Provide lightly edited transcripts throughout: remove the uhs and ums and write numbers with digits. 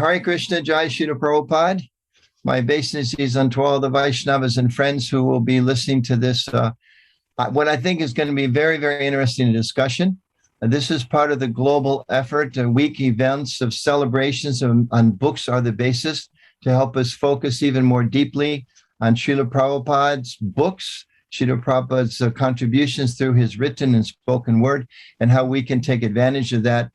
Hare Krishna, Jai Srila Prabhupada. My obeisances unto all the Vaishnavas and friends who will be listening to this, what I think is going to be a very, very interesting discussion. This is part of the global effort, week events of celebrations on books are the basis to help us focus even more deeply on Srila Prabhupada's books, Srila Prabhupada's contributions through his written and spoken word, and how we can take advantage of that.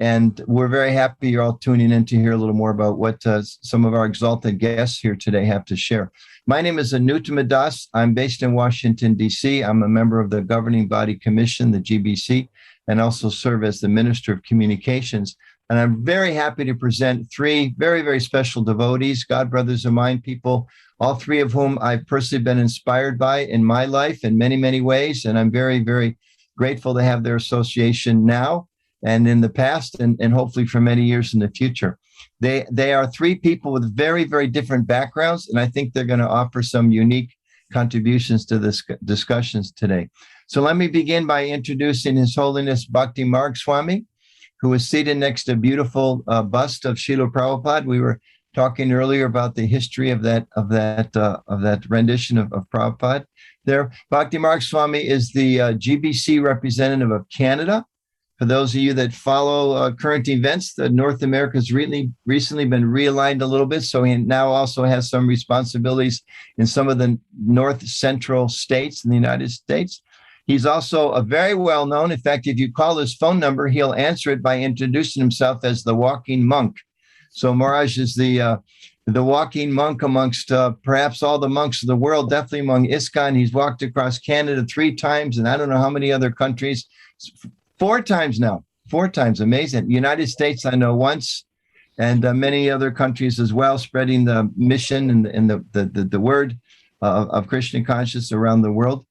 And we're very happy you're all tuning in to hear a little more about what some of our exalted guests here today have to share. My name is Anuttama Das. I'm based in Washington, D.C. I'm a member of the Governing Body Commission, the GBC, and also serve as the Minister of Communications. And I'm very happy to present three very, very special devotees, God brothers of mine, people, all three of whom I've personally been inspired by in my life in many, many ways. And I'm very, very grateful to have their association now and in the past, and hopefully for many years in the future. They are three people with very, very different backgrounds, and I think they're going to offer some unique contributions to this discussions today. So let me begin by introducing His Holiness Bhaktimarga Swami, who is seated next to a beautiful bust of Srila Prabhupada. We were talking earlier about the history of that rendition of Prabhupada there. Bhaktimarga Swami is the GBC representative of Canada. For those of you that follow current events, North America has recently been realigned a little bit, so he now also has some responsibilities in some of the north central states in the United States. He's also a very well-known, in fact, if you call his phone number, he'll answer it by introducing himself as the walking monk. So Maharaj is the walking monk amongst perhaps all the monks of the world, definitely among ISKCON. He's walked across Canada 3 times, and I don't know how many other countries. 4 times now, 4 times, amazing. United States, I know once, and many other countries as well, spreading the mission and the word of Krishna consciousness around the world.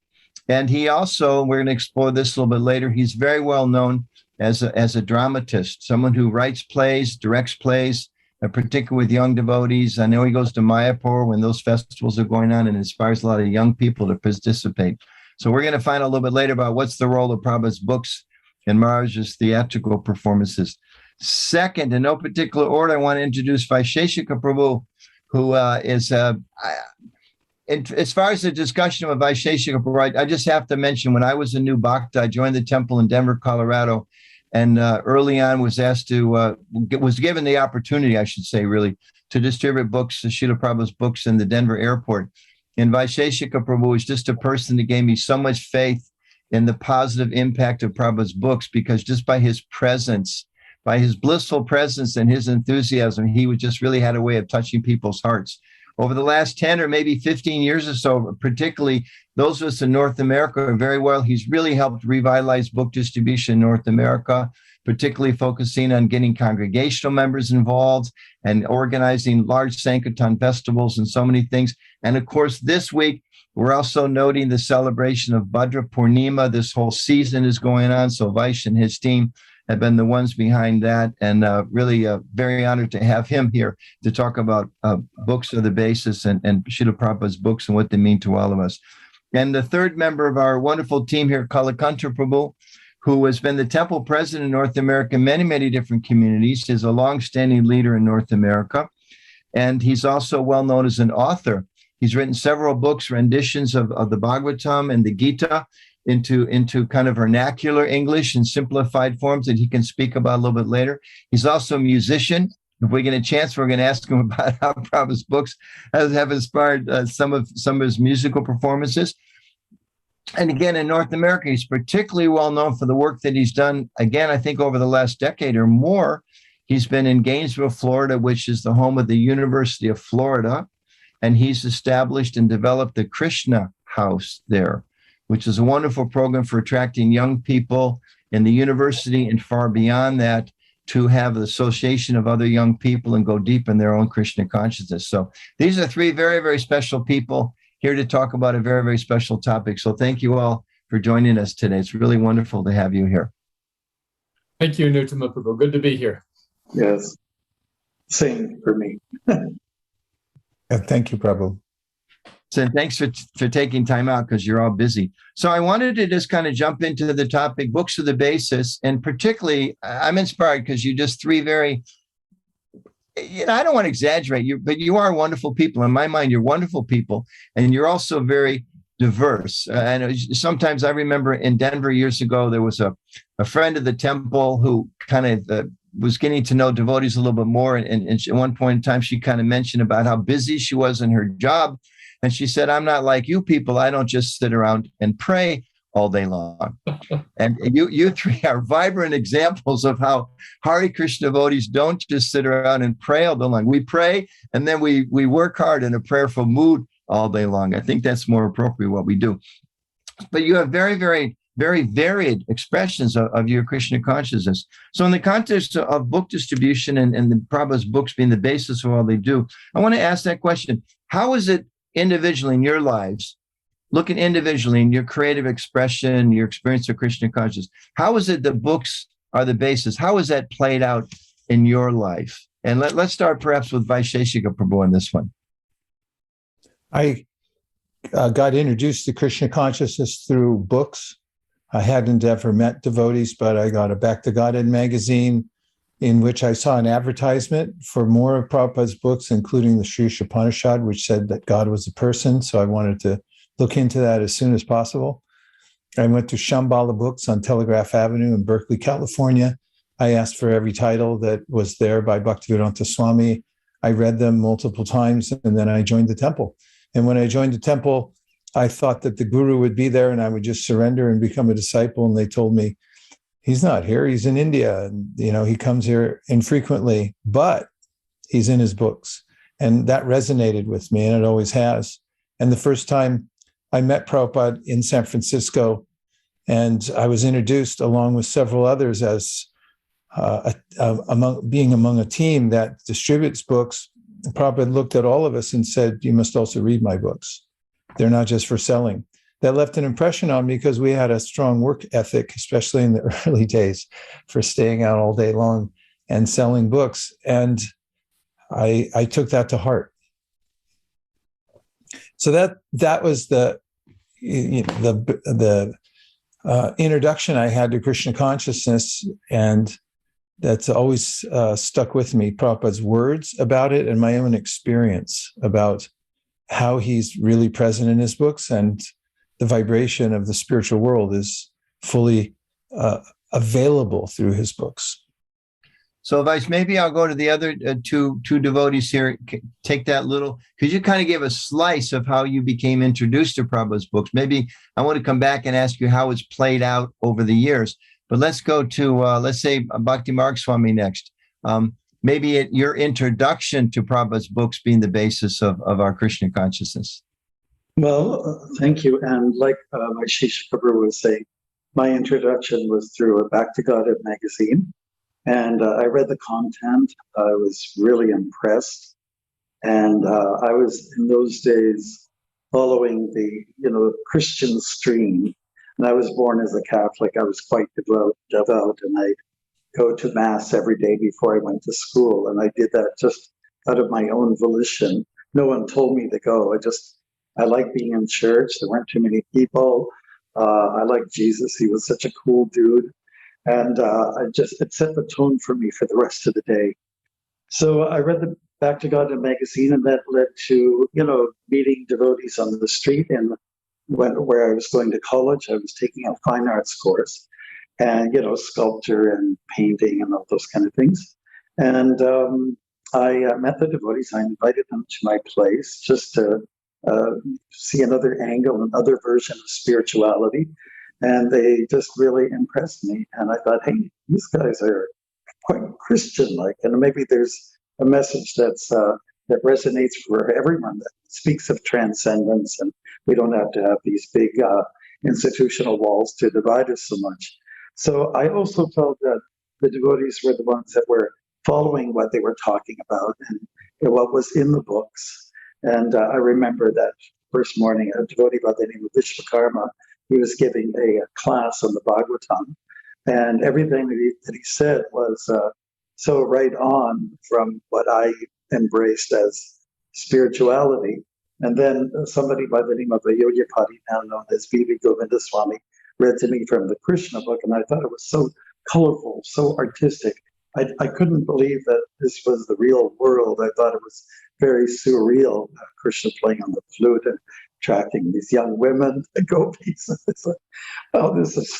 And he also, we're going to explore this a little bit later, he's very well known as a dramatist, someone who writes plays, directs plays, particularly with young devotees. I know he goes to Mayapur when those festivals are going on and inspires a lot of young people to participate. So we're going to find out a little bit later about what's the role of Prabhupada's books and Maharaj's theatrical performances. Second, in no particular order, I want to introduce Vaisesika Prabhu, who is, as far as the discussion of Vaisesika Prabhu, I just have to mention when I was a new Bhakta, I joined the temple in Denver, Colorado, and early on was given the opportunity, I should say, really, to distribute books, Srila Prabhupada's books in the Denver airport. And Vaisesika Prabhu is just a person that gave me so much faith in the positive impact of Prabhupada's books, because just by his presence, by his blissful presence and his enthusiasm, he would just really had a way of touching people's hearts. Over the last 10 or maybe 15 years or so, particularly those of us in North America are very well, he's really helped revitalize book distribution in North America, particularly focusing on getting congregational members involved and organizing large Sankirtan festivals and so many things. And of course, this week, we're also noting the celebration of Bhadra Purnima. This whole season is going on. So Vaish and his team have been the ones behind that. And really very honored to have him here to talk about books of the basis and Srila Prabhupada's books and what they mean to all of us. And the third member of our wonderful team here, Kalakantha Prabhu, who has been the temple president in North America in many, many different communities, is a longstanding leader in North America. And he's also well known as an author. He's written several books, renditions of the Bhagavatam and the Gita into kind of vernacular English and simplified forms that he can speak about a little bit later. He's also a musician. If we get a chance, we're going to ask him about how Prabhupada's books have inspired some of his musical performances. And again, in North America, he's particularly well known for the work that he's done, again, I think over the last decade or more. He's been in Gainesville, Florida, which is the home of the University of Florida. And he's established and developed the Krishna House there, which is a wonderful program for attracting young people in the university and far beyond that to have the association of other young people and go deep in their own Krishna consciousness. So these are 3 very, very special people here to talk about a very, very special topic. So thank you all for joining us today. It's really wonderful to have you here. Thank you, Anuttama Prabhu. Good to be here. Yes, same for me. Thank you, Prabhu. So thanks for taking time out because you're all busy. So I wanted to just kind of jump into the topic, books of the basis, and particularly I'm inspired because you just 3 very I don't want to exaggerate you, but you are wonderful people. In my mind, you're wonderful people, and you're also very diverse. And sometimes I remember in Denver years ago, there was a friend of the temple who kind of was getting to know devotees a little bit more. And at one point in time, she kind of mentioned about how busy she was in her job. And she said, I'm not like you people. I don't just sit around and pray all day long. And you three are vibrant examples of how Hare Krishna devotees don't just sit around and pray all day long. We pray, and then we work hard in a prayerful mood all day long. I think that's more appropriate what we do. But you have very, very, very varied expressions of your Krishna consciousness. So in the context of book distribution and the Prabhupada's books being the basis of all they do, I want to ask that question. How is it individually in your lives, looking individually in your creative expression, your experience of Krishna consciousness, how is it the books are the basis? How is that played out in your life? And let's start perhaps with Vaisesika Prabhu on this one. I got introduced to Krishna consciousness through books. I hadn't ever met devotees, but I got a Back to Godhead magazine in which I saw an advertisement for more of Prabhupada's books, including the Sri Upanishad, which said that God was a person. So I wanted to look into that as soon as possible. I went to Shambhala Books on Telegraph Avenue in Berkeley, California. I asked for every title that was there by Bhaktimarga Swami. I read them multiple times, and then I joined the temple. And when I joined the temple, I thought that the guru would be there and I would just surrender and become a disciple. And they told me, he's not here, he's in India. And, he comes here infrequently, but he's in his books. And that resonated with me, and it always has. And the first time I met Prabhupada in San Francisco, and I was introduced along with several others as among a team that distributes books. Prabhupada looked at all of us and said, you must also read my books. They're not just for selling. That left an impression on me because we had a strong work ethic, especially in the early days, for staying out all day long and selling books. And I took that to heart. So that was the introduction I had to Krishna consciousness, and that's always stuck with me. Prabhupada's words about it and my own experience about how he's really present in his books, and the vibration of the spiritual world is fully available through his books. So, Vice, maybe I'll go to the other two devotees here. Take that little, because you kind of gave a slice of how you became introduced to Prabhupada's books. Maybe I want to come back and ask you how it's played out over the years. But let's go to, let's say, Bhaktimarga Swami next. Maybe your introduction to Prabhupada's books being the basis of our Krishna consciousness. Well, thank you. And like Vaisesika Prabhu was saying, my introduction was through a Back to Godhead magazine. And I read the content. I was really impressed. And I was, in those days, following the Christian stream. And I was born as a Catholic. I was quite devout, and I'd go to Mass every day before I went to school. And I did that just out of my own volition. No one told me to go. I liked being in church. There weren't too many people. I liked Jesus. He was such a cool dude. And it set the tone for me for the rest of the day. So I read the Back to God magazine, and that led to, meeting devotees on the street. And where I was going to college, I was taking a fine arts course, and, sculpture and painting and all those kind of things. And I met the devotees. I invited them to my place just to see another angle, another version of spirituality. And they just really impressed me. And I thought, hey, these guys are quite Christian-like. And maybe there's a message that resonates for everyone, that speaks of transcendence. And we don't have to have these big institutional walls to divide us so much. So I also felt that the devotees were the ones that were following what they were talking about and what was in the books. And I remember that first morning, a devotee by the name of Vishwakarma, he was giving a class on the Bhagavatam, and everything that he said was so right on from what I embraced as spirituality. And then somebody by the name of Ayogyapati, now known as V.V. Govindaswamy, read to me from the Krishna book, and I thought it was so colorful, so artistic, I couldn't believe that this was the real world. I thought it was very surreal. Krishna playing on the flute and attracting these young women, the gopis. It's like, oh, this is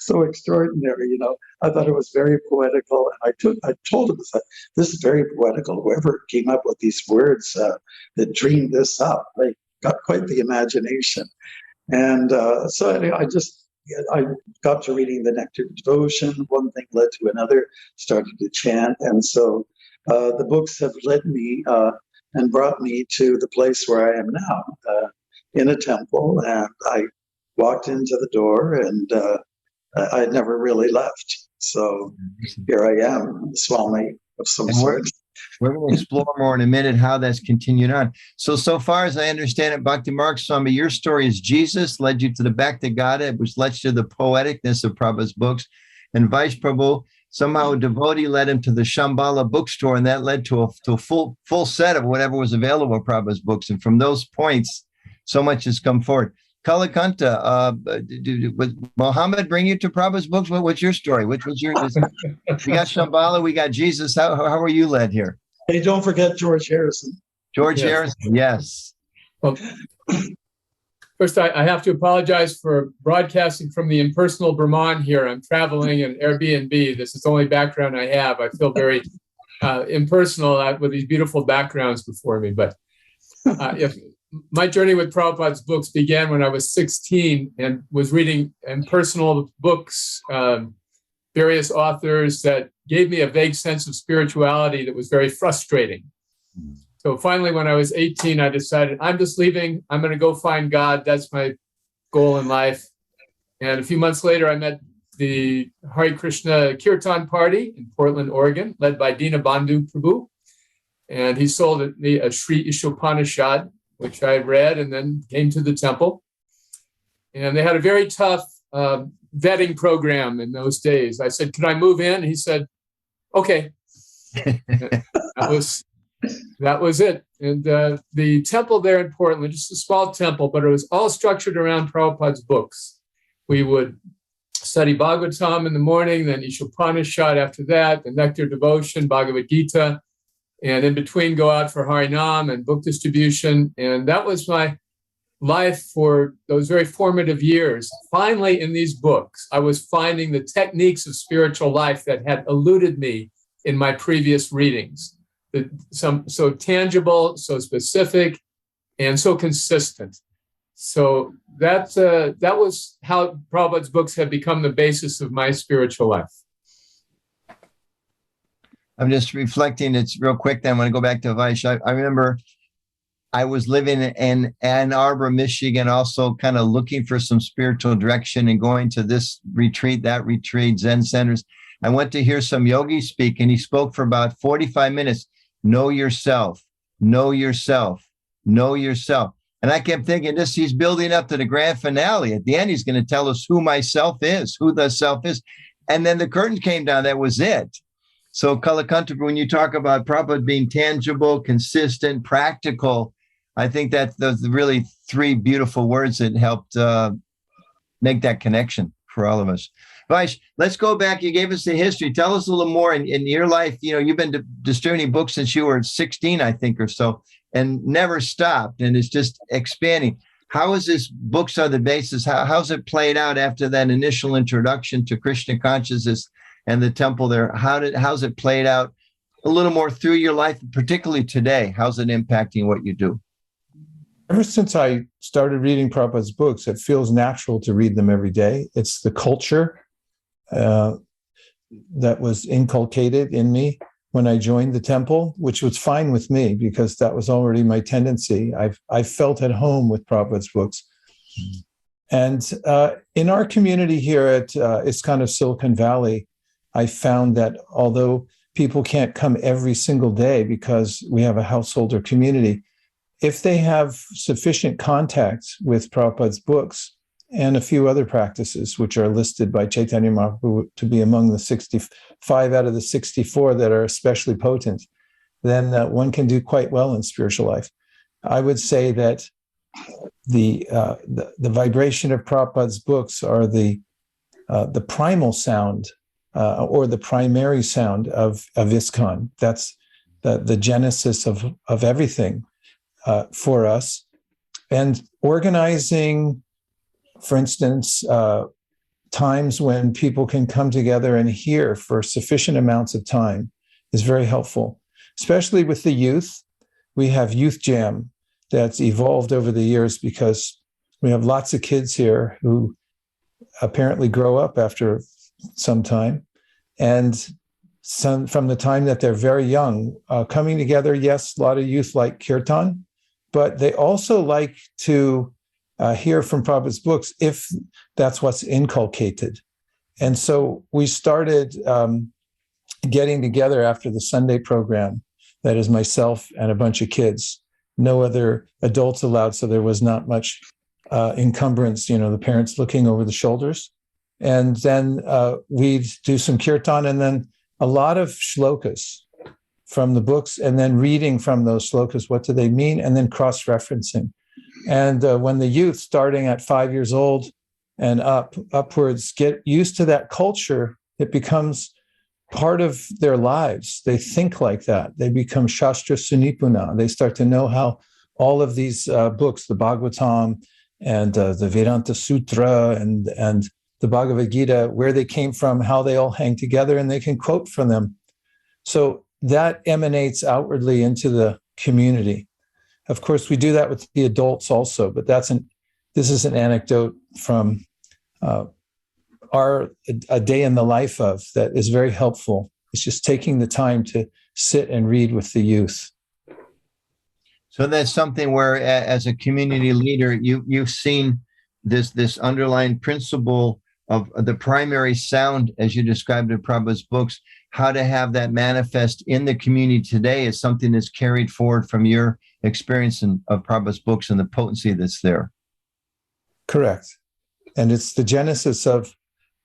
so extraordinary, you know. I thought it was very poetical. And I told him, this is very poetical. Whoever came up with these words that dreamed this up, they got quite the imagination. And so anyway, I got to reading the Nectar Devotion. One thing led to another, started to chant. And so the books have led me and brought me to the place where I am now, in a temple. And I walked into the door and I never really left. So here I am, Swami of some sort. We're going to explore more in a minute how that's continued on. So far as I understand it, Bhaktimarga Swami, your story is Jesus led you to the Bhakti Gita, which led you to the poeticness of Prabhupada's books. And Vice Prabhu, somehow a devotee led him to the Shambhala bookstore, and that led to a full set of whatever was available in Prabhupada's books. And from those points, so much has come forward. Kalakantha, did Muhammad bring you to Prabhupada's books? What's your story? Which was your? We got Shambhala, we got Jesus. How were you led here? Hey, don't forget George Harrison. George Harrison, yes. Well, first, I have to apologize for broadcasting from the impersonal Brahman here. I'm traveling in Airbnb. This is the only background I have. I feel very impersonal with these beautiful backgrounds before me. But if my journey with Prabhupada's books began when I was 16 and was reading impersonal books, various authors that gave me a vague sense of spirituality that was very frustrating. So finally, when I was 18, I decided, I'm just leaving. I'm going to go find God. That's my goal in life. And a few months later, I met the Hare Krishna Kirtan party in Portland, Oregon, led by Dinabandhu Prabhu. And he sold me a Sri Ishopanishad, which I read and then came to the temple. And they had a very tough vetting program in those days. I said, can I move in? He said, okay. That was it. And the temple there in Portland, just a small temple, but it was all structured around Prabhupada's books. We would study Bhagavatam in the morning, then Ishopanishad after that, the Nectar Devotion, Bhagavad-Gita, and in between go out for Harinam and book distribution. And that was my life for those very formative years. Finally, in these books, I was finding the techniques of spiritual life that had eluded me in my previous readings. Some so tangible, so specific, and so consistent. So that was how Prabhupada's books have become the basis of my spiritual life. I'm just reflecting. It's real quick. Then I want to go back to Vaish. I remember I was living in Ann Arbor, Michigan, also kind of looking for some spiritual direction and going to this retreat, that retreat, Zen centers. I went to hear some yogi speak, and he spoke for about 45 minutes. Know yourself, know yourself, know yourself. And I kept thinking he's building up to the grand finale. At the end, he's going to tell us who myself is, who the self is. And then the curtain came down. That was it. So Kalakantha, when you talk about Prabhupada being tangible, consistent, practical, I think that those are really three beautiful words that helped make that connection for all of us. Vaish, let's go back. You gave us the history. Tell us a little more in your life. You know, you've been distributing books since you were 16, I think, or so, and never stopped. And it's just expanding. How is this books are the basis? How's it played out after that initial introduction to Krishna consciousness and the temple there? How's it played out a little more through your life, particularly today? How's it impacting what you do? Ever since I started reading Prabhupada's books, it feels natural to read them every day. It's the culture that was inculcated in me when I joined the temple, which was fine with me because that was already my tendency. I felt at home with Prabhupada's books. And in our community here at ISKCON of Silicon Valley, I found that although people can't come every single day because we have a householder community, if they have sufficient contact with Prabhupada's books and a few other practices, which are listed by Chaitanya Mahaprabhu to be among the 65 out of the 64 that are especially potent, then one can do quite well in spiritual life. I would say that the vibration of Prabhupada's books are the primal sound or the primary sound of ISKCON. That's the genesis of everything for us. And organizing, for instance, times when people can come together and hear for sufficient amounts of time is very helpful, especially with the youth. We have Youth Jam that's evolved over the years because we have lots of kids here who apparently grow up after some time. And some, from the time that they're very young, coming together, yes, a lot of youth like kirtan, but they also like to hear from Prabhupada's books if that's what's inculcated. And so we started getting together after the Sunday program. That is myself and a bunch of kids. No other adults allowed, so there was not much encumbrance, the parents looking over the shoulders. And then we'd do some kirtan and then a lot of shlokas from the books, and then reading from those shlokas, what do they mean, and then cross-referencing. And when the youth, starting at 5 years old and upwards, get used to that culture, it becomes part of their lives. They think like that. They become Shastra Sunipuna. They start to know how all of these books, the Bhagavatam and the Vedanta Sutra and the Bhagavad-Gita, where they came from, how they all hang together, and they can quote from them. So that emanates outwardly into the community. Of course, we do that with the adults also, but this is an anecdote from a day in the life of that is very helpful. It's just taking the time to sit and read with the youth. So that's something where, as a community leader, you've seen this underlying principle of the primary sound, as you described in Prabhupada's books, how to have that manifest in the community today is something that's carried forward from your experience of Prabhupada's books and the potency that's there. Correct. And it's the genesis of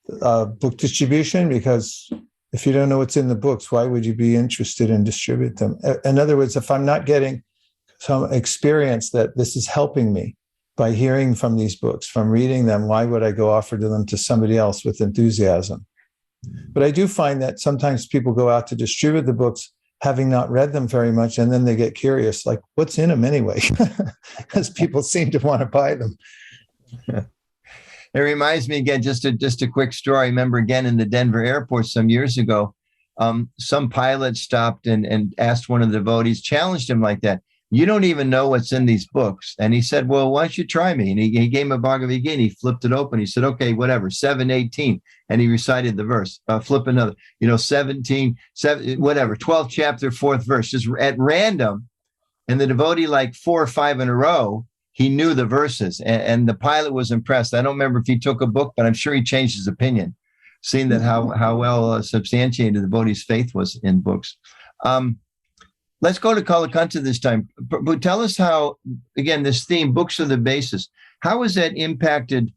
book distribution, because if you don't know what's in the books, why would you be interested in distribute them? In other words, if I'm not getting some experience that this is helping me by hearing from these books, from reading them, why would I go offer them to somebody else with enthusiasm? But I do find that sometimes people go out to distribute the books having not read them very much, and then they get curious, like, what's in them anyway? Because people seem to want to buy them. It reminds me again, just a quick story. I remember again in the Denver airport some years ago, some pilot stopped and asked one of the devotees, challenged him like that. You don't even know what's in these books. And he said, well, why don't you try me? And he gave him a Bhagavad-Gita, and he flipped it open. He said, okay, whatever, 7:18. And he recited the verse. Flip another, 17, 7, whatever, 12th chapter, 4th verse, just at random. And the devotee, like 4 or 5 in a row, he knew the verses. And the pilot was impressed. I don't remember if he took a book, but I'm sure he changed his opinion, seeing that how well substantiated the devotee's faith was in books. Let's go to Kalakantha this time. But tell us how, again, this theme, books are the basis. How has that impacted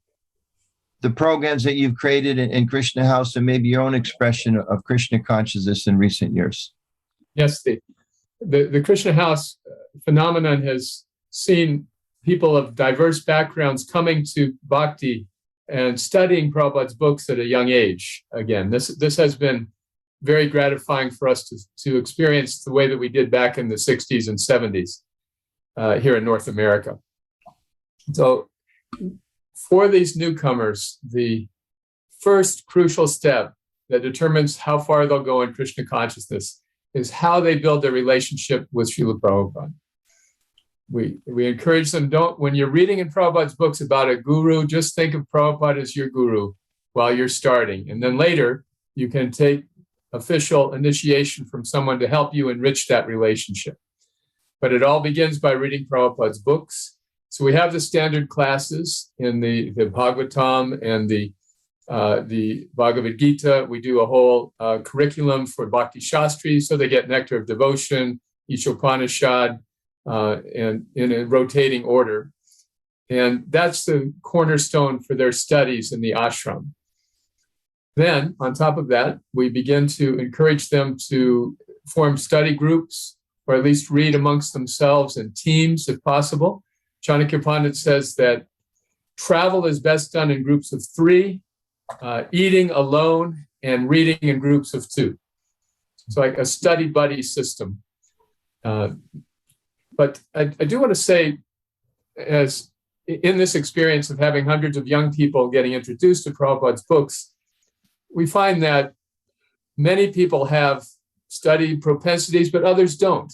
the programs that you've created in Krishna House and maybe your own expression of Krishna consciousness in recent years? Yes, the Krishna House phenomenon has seen people of diverse backgrounds coming to bhakti and studying Prabhupada's books at a young age. Again, this has been very gratifying for us to experience the way that we did back in the 60s and 70s here in North America. So for these newcomers, the first crucial step that determines how far they'll go in Krishna consciousness is how they build their relationship with Srila Prabhupada. We encourage them, when you're reading in Prabhupada's books about a guru, just think of Prabhupada as your guru while you're starting. And then later, you can take official initiation from someone to help you enrich that relationship. But it all begins by reading Prabhupada's books. So we have the standard classes in the Bhagavatam and the Bhagavad-Gita. We do a whole curriculum for Bhakti Shastri, so they get Nectar of Devotion, Ishopanishad, and in a rotating order. And that's the cornerstone for their studies in the ashram. Then, on top of that, we begin to encourage them to form study groups, or at least read amongst themselves in teams, if possible. Chanakya Pandit says that travel is best done in groups of 3, eating alone and reading in groups of 2. It's like a study buddy system. But I do want to say, as in this experience of having hundreds of young people getting introduced to Prabhupada's books, we find that many people have study propensities, but others don't.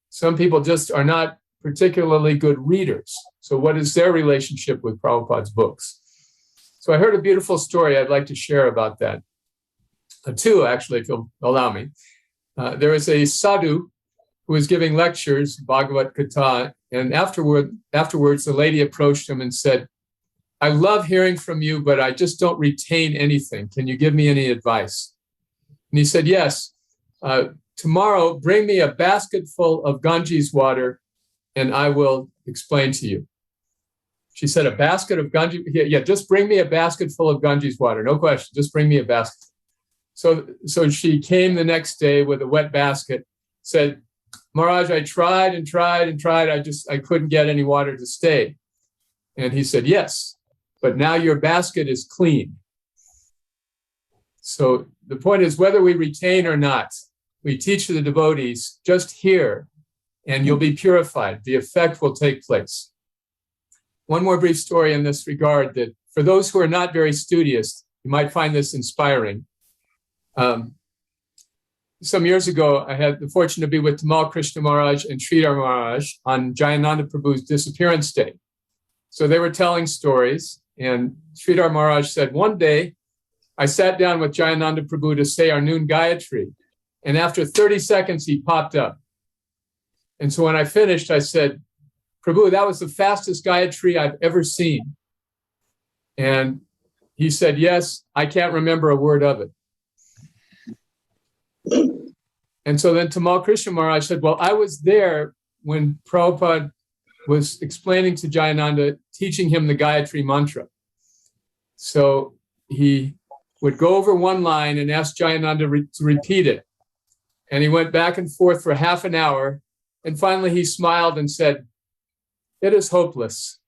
Some people just are not particularly good readers. So what is their relationship with Prabhupada's books? So I heard a beautiful story I'd like to share about that. 2, actually, if you'll allow me. There was a sadhu who was giving lectures, Bhagavad-Gita, and afterwards the lady approached him and said, "I love hearing from you, but I just don't retain anything. Can you give me any advice?" And he said, "Yes. Tomorrow, bring me a basket full of Ganges water, and I will explain to you." She said, "A basket of Ganges?" Yeah, just bring me a basket full of Ganges water. No question. Just bring me a basket. So she came the next day with a wet basket, said, "Maharaj, I tried and tried and tried. I couldn't get any water to stay." And he said, "Yes, but now your basket is clean." So the point is, whether we retain or not, we teach the devotees, just hear, and you'll be purified. The effect will take place. One more brief story in this regard, that for those who are not very studious, you might find this inspiring. Some years ago, I had the fortune to be with Tamal Krishna Maharaj and Sridhar Maharaj on Jayananda Prabhu's disappearance day. So they were telling stories, and Sridhar Maharaj said, "One day, I sat down with Jayananda Prabhu to say our noon Gayatri, and after 30 seconds, he popped up. And so when I finished, I said, 'Prabhu, that was the fastest Gayatri I've ever seen.' And he said, 'Yes, I can't remember a word of it.' And so then Tamal Krishna Maharaj said, 'Well, I was there when Prabhupada was explaining to Jayananda, teaching him the Gayatri mantra.' So he would go over one line and ask Jayananda to repeat it. And he went back and forth for half an hour. And finally he smiled and said, 'It is hopeless.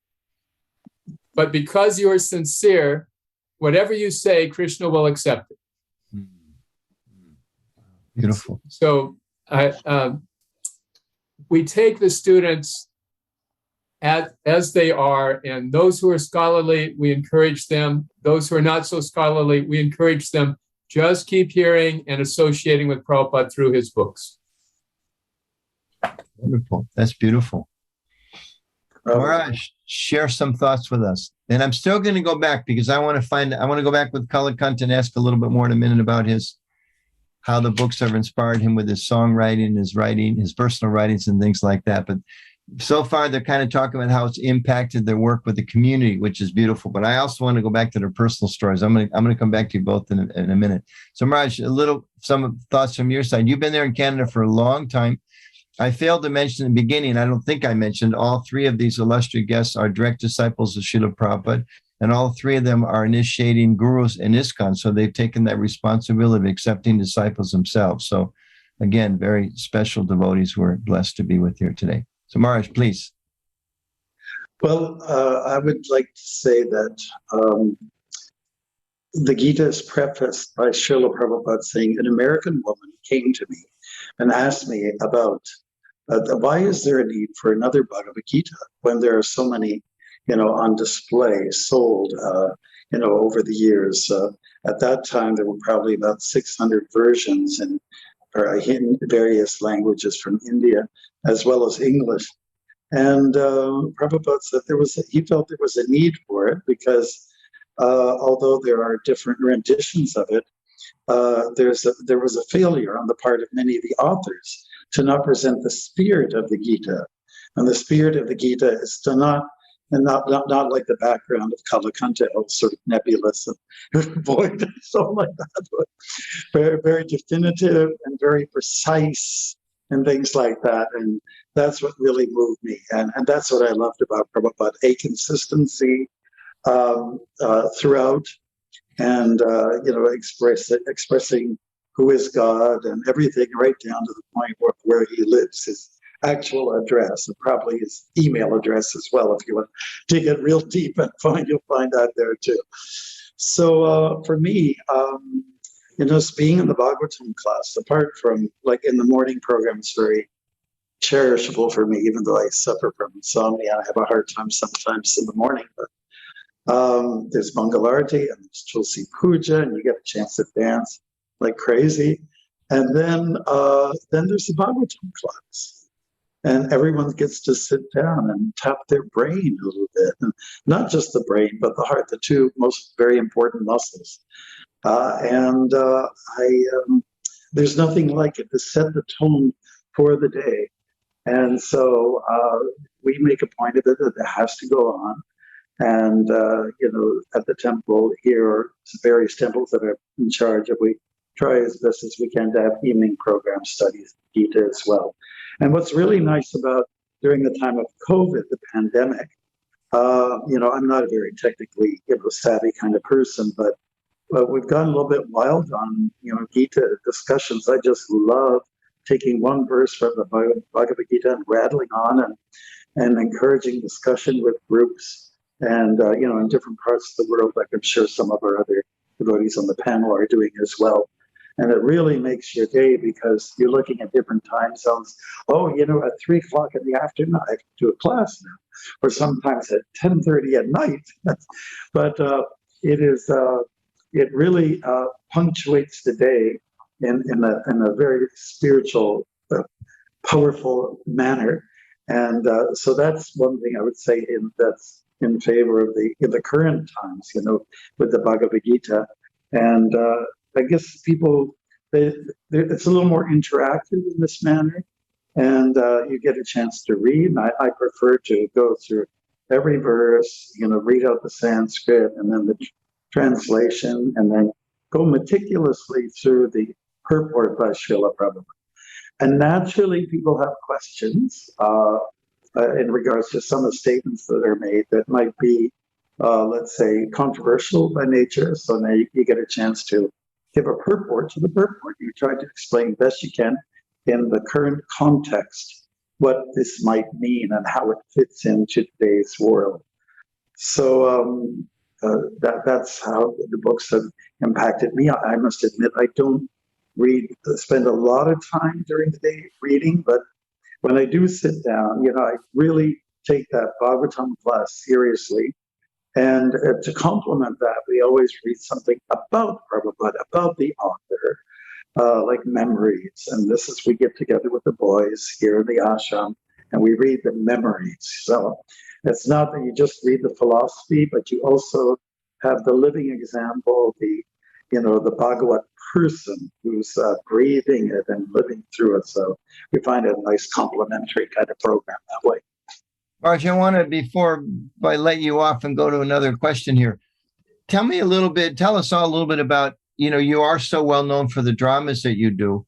But because you are sincere, whatever you say, Krishna will accept it.'" Beautiful. So we take the students as they are, and those who are scholarly, we encourage them. Those who are not so scholarly, we encourage them. Just keep hearing and associating with Prabhupada through his books. Wonderful. That's beautiful. Maharaj, share some thoughts with us. And I'm still going to go back because I want to go back with Kalakantha and ask a little bit more in a minute about how the books have inspired him with his songwriting, his writing, his personal writings and things like that. But so far, they're kind of talking about how it's impacted their work with the community, which is beautiful. But I also want to go back to their personal stories. I'm going to come back to you both in a minute. So Maharaj, some thoughts from your side. You've been there in Canada for a long time. I failed to mention in the beginning, I don't think I mentioned, all 3 of these illustrious guests are direct disciples of Srila Prabhupada, and all 3 of them are initiating gurus in ISKCON. So they've taken that responsibility of accepting disciples themselves. So again, very special devotees who are blessed to be with here today. So Maharaj, please. Well, I would like to say that the Gita is prefaced by Srila Prabhupada saying, "An American woman came to me and asked me about why is there a need for another Bhagavad Gita when there are so many, on display, sold, over the years." At that time, there were probably about 600 versions in various languages from India, as well as English. And Prabhupada said he felt there was a need for it because although there are different renditions of it, there was a failure on the part of many of the authors to not present the spirit of the Gita. And the spirit of the Gita is to not like the background of Kalakantha, sort of nebulous and void and so like that, but very, very definitive and very precise and things like that. And that's what really moved me. And that's what I loved about Prabhupada, a consistency throughout, and expressing who is God and everything right down to the point where he lives, his actual address, and probably his email address as well. If you want to dig it real deep and you'll find that there too. So for me, just being in the Bhagavatam class, apart from like in the morning program, is very cherishable for me, even though I suffer from insomnia. I have a hard time sometimes in the morning, but there's Mangalarti and there's Tulsi Puja, and you get a chance to dance like crazy. And then there's the Bhagavatam class, and everyone gets to sit down and tap their brain a little bit, and not just the brain, but the heart, the two most very important muscles. There's nothing like it to set the tone for the day. And so we make a point of it that it has to go on. And, at the temple here, various temples that are in charge of, we try as best as we can to have evening program studies, Gita as well. And what's really nice about during the time of COVID, the pandemic, I'm not a very technically savvy kind of person, but we've gone a little bit wild on, Gita discussions. I just love taking one verse from the Bhagavad-Gita and rattling on and encouraging discussion with groups and, in different parts of the world, like I'm sure some of our other devotees on the panel are doing as well. And it really makes your day because you're looking at different time zones. Oh, at 3 o'clock in the afternoon, I have to do a class now, or sometimes at 10:30 at night. But it really punctuates the day in a very spiritual, powerful manner. And so that's one thing I would say that's in favor of the current times, with the Bhagavad Gita. And I guess people, it's a little more interactive in this manner, and you get a chance to read. And I prefer to go through every verse, read out the Sanskrit and then the translation, and then go meticulously through the purport by Srila Prabhupada. And naturally, people have questions in regards to some of the statements that are made that might be, let's say, controversial by nature. So now you get a chance to give a purport to the purport. You try to explain best you can in the current context what this might mean and how it fits into today's world. So that's how the books have impacted me. I must admit, I don't spend a lot of time during the day reading, but when I do sit down, I really take that Bhagavatam class seriously. And to complement that, we always read something about Prabhupada, about the author, like memories. And we get together with the boys here in the ashram, and we read the memories. So it's not that you just read the philosophy, but you also have the living example, the Bhagavat person who's breathing it and living through it. So we find it a nice complementary kind of program that way. Arjun, I want to, before I let you off and go to another question here, tell us all a little bit about, you are so well known for the dramas that you do,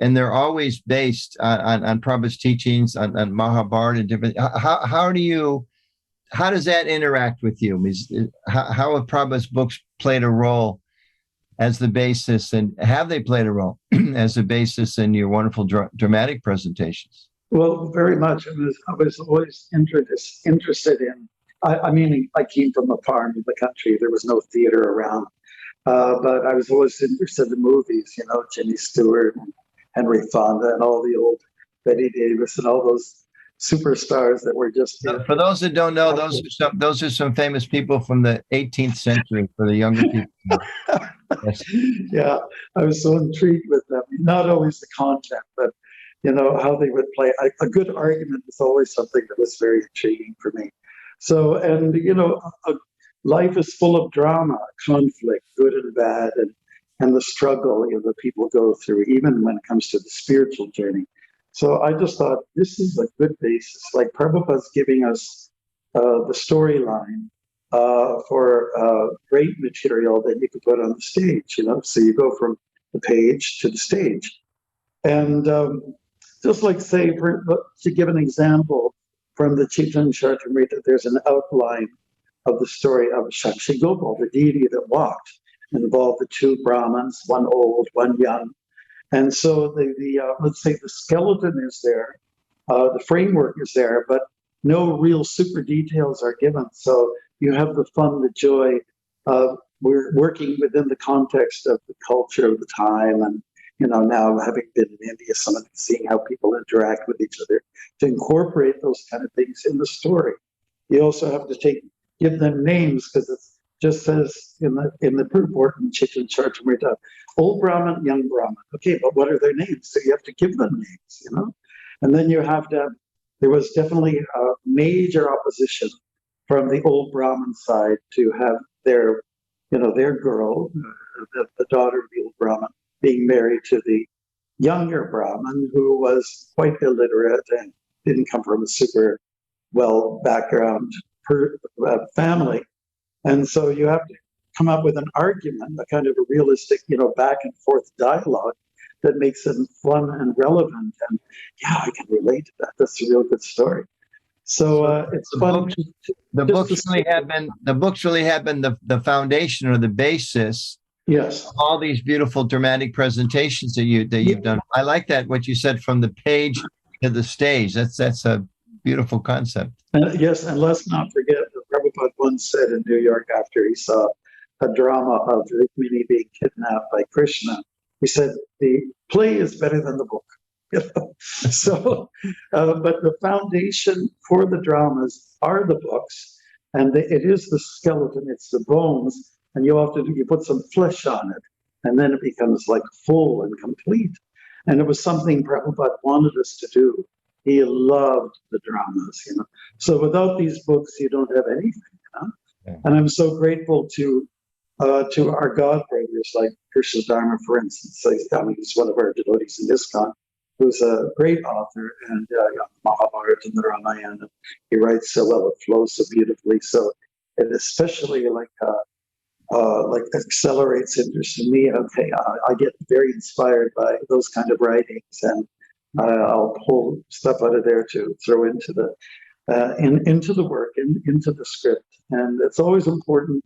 and they're always based on Prabhupada's teachings, on Mahabharata and different. How does that interact with you? How have Prabhupada's books played a role as the basis, and have they played a role as a basis in your wonderful dramatic presentations? Well, very much. I was always interested in, I came from a farm in the country. There was no theater around. But I was always interested in movies, Jimmy Stewart and Henry Fonda and all the old Betty Davis and all those superstars that were just... For those that don't know, those are some famous people from the 18th century for the younger people. Yes. Yeah, I was so intrigued with them. Not always the content, but how they would play. A good argument is always something that was very intriguing for me. So, and life is full of drama, conflict, good and bad, and the struggle that people go through, even when it comes to the spiritual journey. So I just thought this is a good basis. Like Prabhupada's giving us the storyline for great material that you could put on the stage. So you go from the page to the stage, and just like say, to give an example from the Chaitanya Charitamrita, there's an outline of the story of Shakshi Gopal, the deity that walked, involved the two Brahmins, one old, one young. And so let's say the skeleton is there, the framework is there, but no real super details are given. So you have the fun, the joy of we're working within the context of the culture of the time, and now having been in India, seeing how people interact with each other, to incorporate those kind of things in the story. You also have to give them names, because it just says in the purport in Chitin Chartamrita, old Brahmin, young Brahmin. Okay, but what are their names? So you have to give them names, And then you have to. There was definitely a major opposition from the old Brahmin side to have their girl, the daughter of the old Brahmin, being married to the younger Brahmin, who was quite illiterate and didn't come from a super well background family. And so you have to come up with an argument, a kind of a realistic, back and forth dialogue that makes it fun and relevant. And yeah, I can relate to that. That's a real good story. So it's fun. The books really have been the foundation or the basis. Yes. Of all these beautiful dramatic presentations that you've done. I like that, what you said, from the page to the stage. That's a beautiful concept. Yes, and let's not forget that Prabhupada once said in New York, after he saw a drama of Rukmini being kidnapped by Krishna, he said, the play is better than the book. So, but the foundation for the dramas are the books, and it is the skeleton, it's the bones, and you put some flesh on it, and then it becomes like full and complete. And it was something Prabhupada wanted us to do. He loved the dramas, So without these books, you don't have anything, Yeah. And I'm so grateful to our God brothers, like Krishna Dharma, for instance. He's one of our devotees in ISKCON, who's a great author, and Mahabharata and the Ramayana. He writes so well; it flows so beautifully. So it especially accelerates interest in me. Okay, I get very inspired by those kind of writings, and I'll pull stuff out of there to throw into the work, into the script. And it's always important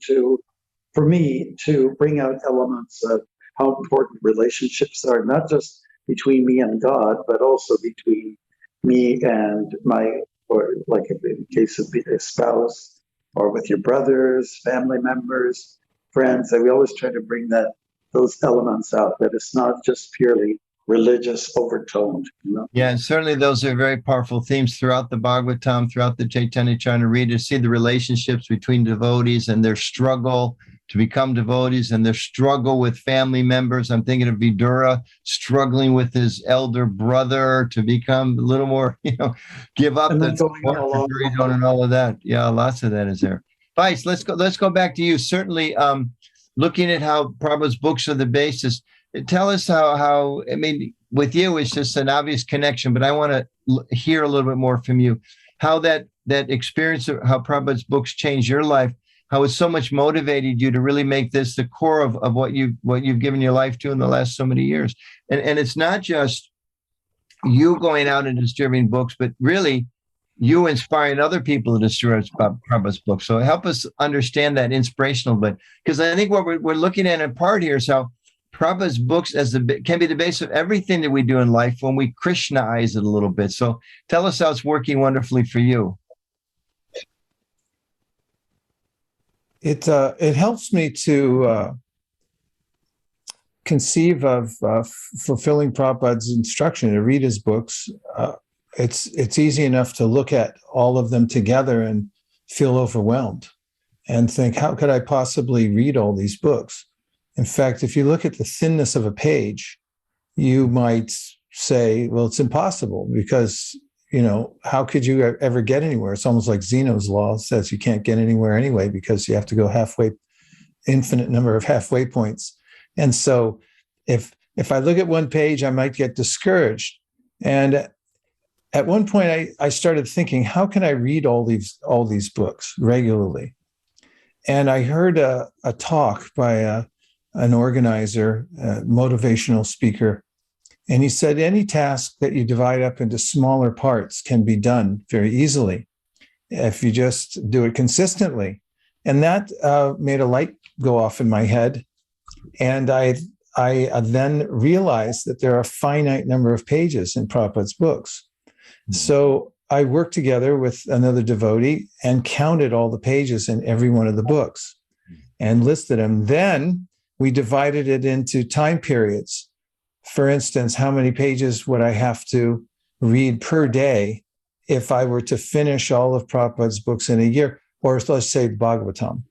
for me to bring out elements of how important relationships are, not just between me and God, but also between me and or like in the case of a spouse, or with your brothers, family members, friends. And we always try to bring those elements out, that it's not just purely religious overtoned. Yeah, and certainly those are very powerful themes throughout the Bhagavatam, throughout the Chaitanya Charita. See the relationships between devotees and their struggle to become devotees, and their struggle with family members. I'm thinking of Vidura struggling with his elder brother to become a little more, give up the and all of that. Yeah, lots of that is there. Vice, let's go back to you. Certainly, looking at how Prabhupada's books are the basis. Tell us how, with you, it's just an obvious connection, but I want to hear a little bit more from you, how that experience of how Prabhupada's books changed your life, how it so much motivated you to really make this the core of what you've given your life to in the last so many years. And it's not just you going out and distributing books, but really you inspiring other people to distribute Prabhupada's books. So help us understand that inspirational bit, because I think what we're looking at in part here is how Prabhupada's books can be the base of everything that we do in life when we Krishnaize it a little bit. So tell us how it's working wonderfully for you. It helps me to conceive of fulfilling Prabhupada's instruction to read his books. It's easy enough to look at all of them together and feel overwhelmed and think, how could I possibly read all these books? In fact, if you look at the thinness of a page, you might say, well, it's impossible because, how could you ever get anywhere? It's almost like Zeno's law says you can't get anywhere anyway, because you have to go infinite number of halfway points. And so if I look at one page, I might get discouraged. And at one point I started thinking, how can I read all these books regularly? And I heard a talk by an organizer, a motivational speaker. And he said, any task that you divide up into smaller parts can be done very easily if you just do it consistently. And that made a light go off in my head. And I then realized that there are a finite number of pages in Prabhupada's books. Mm-hmm. So I worked together with another devotee and counted all the pages in every one of the books. and listed them. Then we divided it into time periods. For instance, how many pages would I have to read per day if I were to finish all of Prabhupada's books in a year, or let's say Bhagavatam?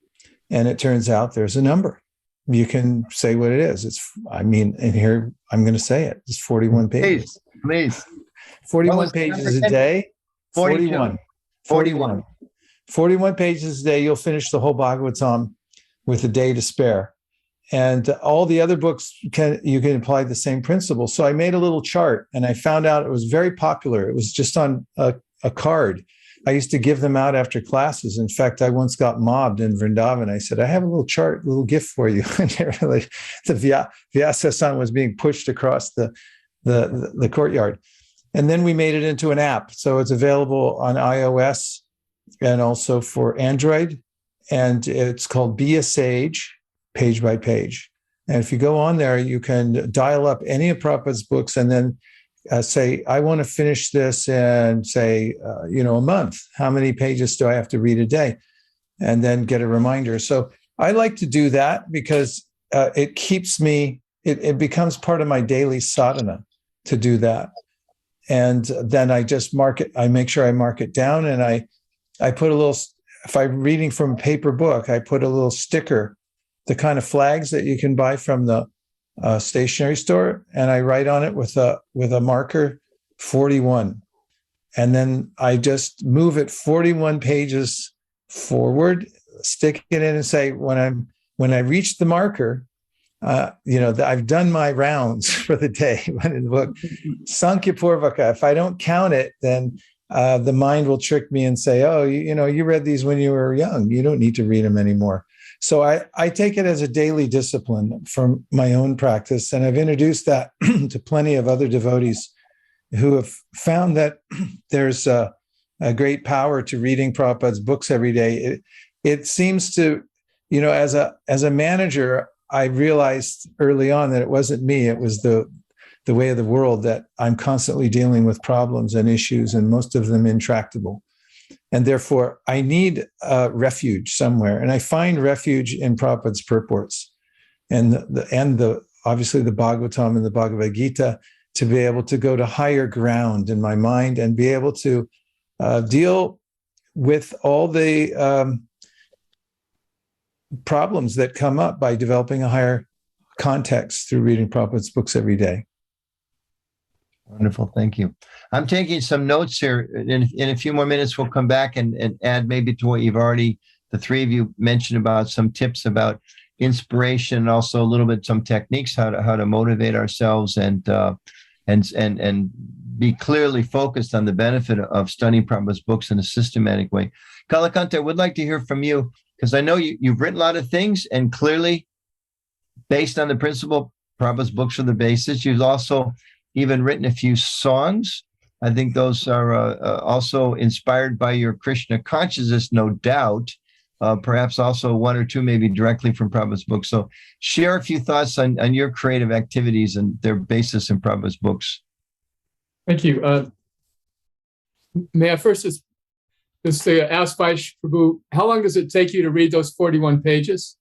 And it turns out there's a number. You can say what it is. And here I'm going to say it. It's 41 pages. Please. 41 pages a day. 41. 41 pages a day. You'll finish the whole Bhagavatam with a day to spare. And all the other books, you can apply the same principle. So I made a little chart, and I found out it was very popular. It was just on a card. I used to give them out after classes. In fact, I once got mobbed in Vrindavan. I said, I have a little chart, a little gift for you. And the Vyasa-san was being pushed across the courtyard. And then we made it into an app. So it's available on iOS and also for Android. And it's called Be a Sage, page by page. And if you go on there, you can dial up any of Prabhupada's books and then say, I want to finish this in, say, a month. How many pages do I have to read a day? And then get a reminder. So I like to do that because it keeps me, it becomes part of my daily sadhana to do that. And then I just mark it. I make sure I mark it down, and I put a little, if I'm reading from a paper book, I put a little sticker, the kind of flags that you can buy from the stationery store, and I write on it with a marker 41, and then I just move it 41 pages forward, stick it in, and say when I reach the marker, I've done my rounds for the day. In the book, Sankhya Purvaka, if I don't count it, then the mind will trick me and say, oh, you read these when you were young. You don't need to read them anymore. So I take it as a daily discipline from my own practice. And I've introduced that to plenty of other devotees who have found that there's a great power to reading Prabhupada's books every day. It seems to, as a manager, I realized early on that it wasn't me. It was the way of the world, that I'm constantly dealing with problems and issues, and most of them intractable. And therefore, I need a refuge somewhere. And I find refuge in Prabhupada's purports and obviously the Bhagavatam and the Bhagavad-Gita, to be able to go to higher ground in my mind and be able to deal with all the problems that come up by developing a higher context through reading Prabhupada's books every day. Wonderful. Thank you. I'm taking some notes here. In a few more minutes, we'll come back and add maybe to what you've already, the three of you mentioned, about some tips about inspiration, and also a little bit some techniques, how to motivate ourselves and be clearly focused on the benefit of studying Prabhupada's books in a systematic way. Kalakantha, I would like to hear from you, because I know you've written a lot of things, and clearly based on the principle, Prabhupada's books are the basis. You've also even written a few songs. I think those are also inspired by your Krishna consciousness, no doubt. Perhaps also one or two maybe directly from Prabhupada's books. So share a few thoughts on your creative activities and their basis in Prabhupada's books. Thank you. May I first just ask Vaisesika Prabhu, how long does it take you to read those 41 pages?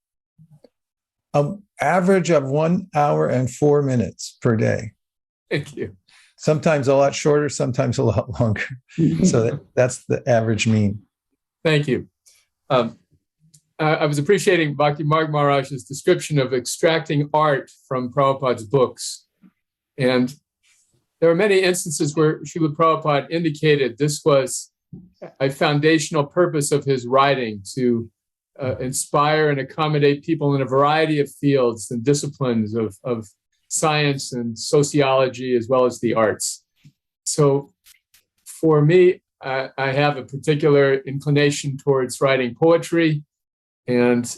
Average of 1 hour and 4 minutes per day. Thank you. Sometimes a lot shorter, sometimes a lot longer. So that's the average mean. Thank you. I was appreciating Bhaktimarga Maharaj's description of extracting art from Prabhupada's books. And there are many instances where Srila Prabhupada indicated this was a foundational purpose of his writing, to inspire and accommodate people in a variety of fields and disciplines of science and sociology, as well as the arts. So for me, I have a particular inclination towards writing poetry, and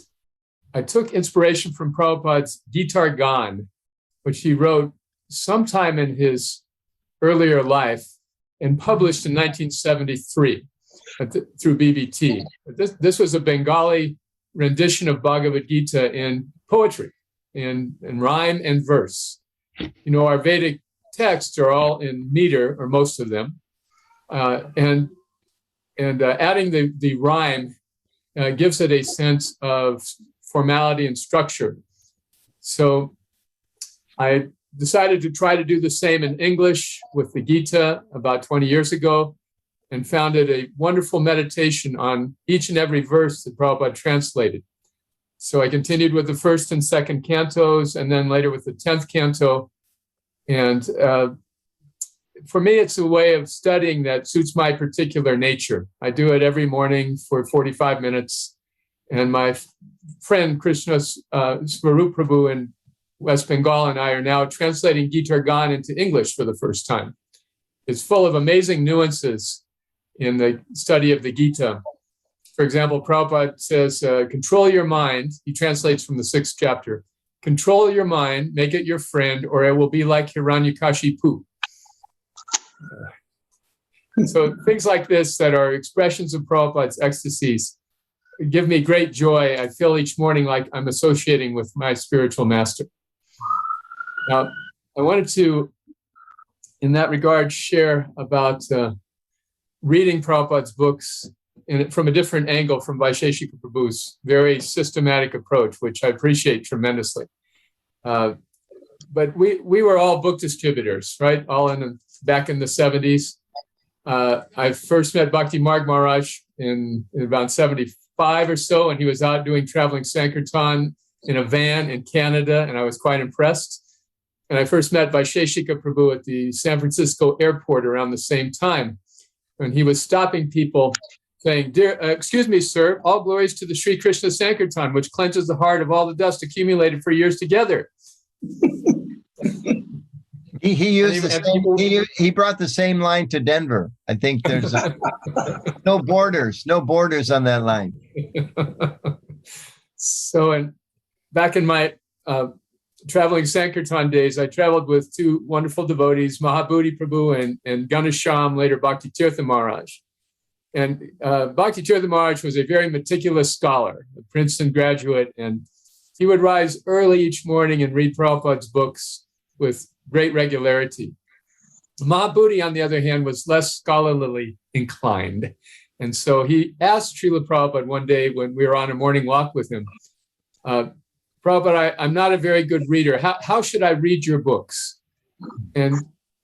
I took inspiration from Prabhupada's Guitar Gan, which he wrote sometime in his earlier life and published in 1973 through BBT. This was a Bengali rendition of Bhagavad-Gita in poetry, in rhyme and verse. Our Vedic texts are all in meter, or most of them, and adding the rhyme gives it a sense of formality and structure. So I decided to try to do the same in English with the Gita about 20 years ago, and founded a wonderful meditation on each and every verse that Prabhupada translated. So I continued with the first and second cantos, and then later with the 10th canto. And for me, it's a way of studying that suits my particular nature. I do it every morning for 45 minutes. And my friend Krishna Swarup Prabhu in West Bengal and I are now translating Gita Gan into English for the first time. It's full of amazing nuances in the study of the Gita. For example, Prabhupada says, control your mind. He translates from the 6th chapter. Control your mind, make it your friend, or it will be like Hiranyakashipu. So things like this that are expressions of Prabhupada's ecstasies give me great joy. I feel each morning like I'm associating with my spiritual master. Now, I wanted to, in that regard, share about reading Prabhupada's books from a different angle from Vaisesika Prabhu's very systematic approach, which I appreciate tremendously. But we were all book distributors, right? All back in the 70s. I first met Bhaktimarga Maharaj in about 75 or so, and he was out doing traveling Sankirtan in a van in Canada, and I was quite impressed. And I first met Vaisesika Prabhu at the San Francisco airport around the same time, when he was stopping people saying, excuse me, sir, all glories to the Sri Krishna Sankirtan, which cleanses the heart of all the dust accumulated for years together. He brought the same line to Denver. I think there's no borders on that line. So back in my traveling Sankirtan days, I traveled with two wonderful devotees, Mahabhuti Prabhu and Ganesham, later Bhakti Tirtha Maharaj. And Bhakti Tirtha Maharaj was a very meticulous scholar, a Princeton graduate, and he would rise early each morning and read Prabhupada's books with great regularity. Mahabhuti, on the other hand, was less scholarly inclined. And so he asked Srila Prabhupada one day when we were on a morning walk with him, Prabhupada, I'm not a very good reader. How should I read your books? And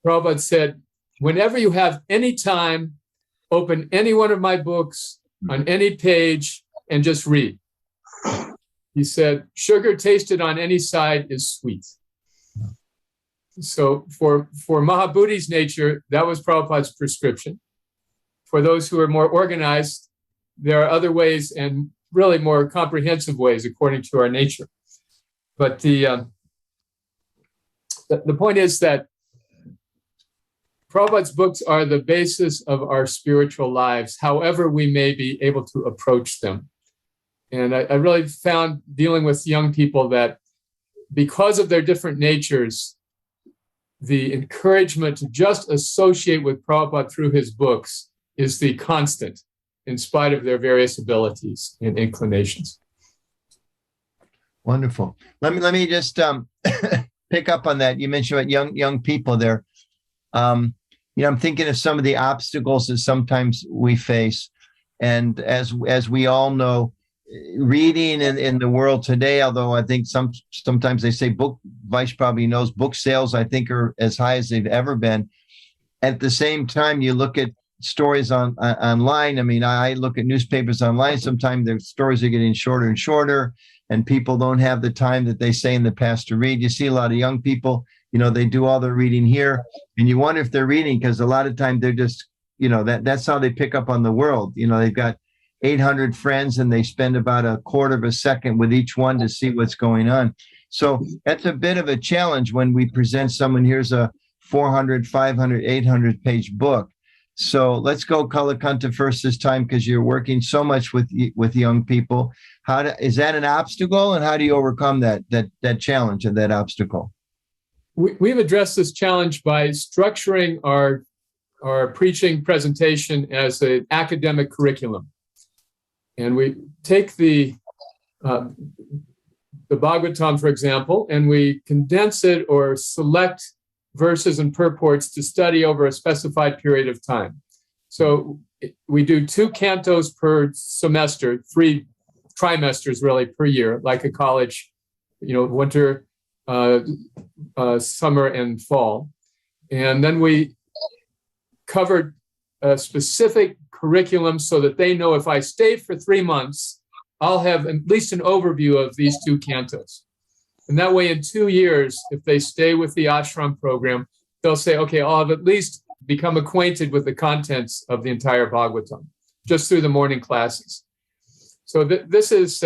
Prabhupada said, whenever you have any time, open any one of my books on any page and just read. He said, sugar tasted on any side is sweet. So for Mahabhuti's nature, that was Prabhupada's prescription. For those who are more organized, there are other ways and really more comprehensive ways according to our nature. But the point is that Prabhupada's books are the basis of our spiritual lives, however we may be able to approach them. And I really found dealing with young people that because of their different natures, the encouragement to just associate with Prabhupada through his books is the constant, in spite of their various abilities and inclinations. Wonderful. Let me just pick up on that. You mentioned about young people there. I'm thinking of some of the obstacles that sometimes we face, and as we all know, reading in the world today, although I think sometimes they say Vice probably knows book sales, I think, are as high as they've ever been. At the same time, you look at stories online. I mean, I look at newspapers online. Sometimes their stories are getting shorter and shorter, and people don't have the time that they say in the past to read. You see a lot of young people, they do all their reading here, and you wonder if they're reading because a lot of times they're just, that's how they pick up on the world. They've got 800 friends and they spend about a quarter of a second with each one to see what's going on. So that's a bit of a challenge when we present someone, here's a 400, 500, 800 page book. So let's go Kalakantha first this time, because you're working so much with young people. Is that an obstacle, and how do you overcome that challenge and that obstacle? We've addressed this challenge by structuring our preaching presentation as an academic curriculum. And we take the Bhagavatam, for example, and we condense it or select verses and purports to study over a specified period of time. So we do 2 cantos per semester, 3 trimesters really per year, like a college, winter, summer, and fall. And then we covered a specific curriculum so that they know if I stay for 3 months, I'll have at least an overview of these 2 cantos. And that way in 2 years, if they stay with the ashram program, they'll say, okay, I'll have at least become acquainted with the contents of the entire Bhagavatam just through the morning classes. So this is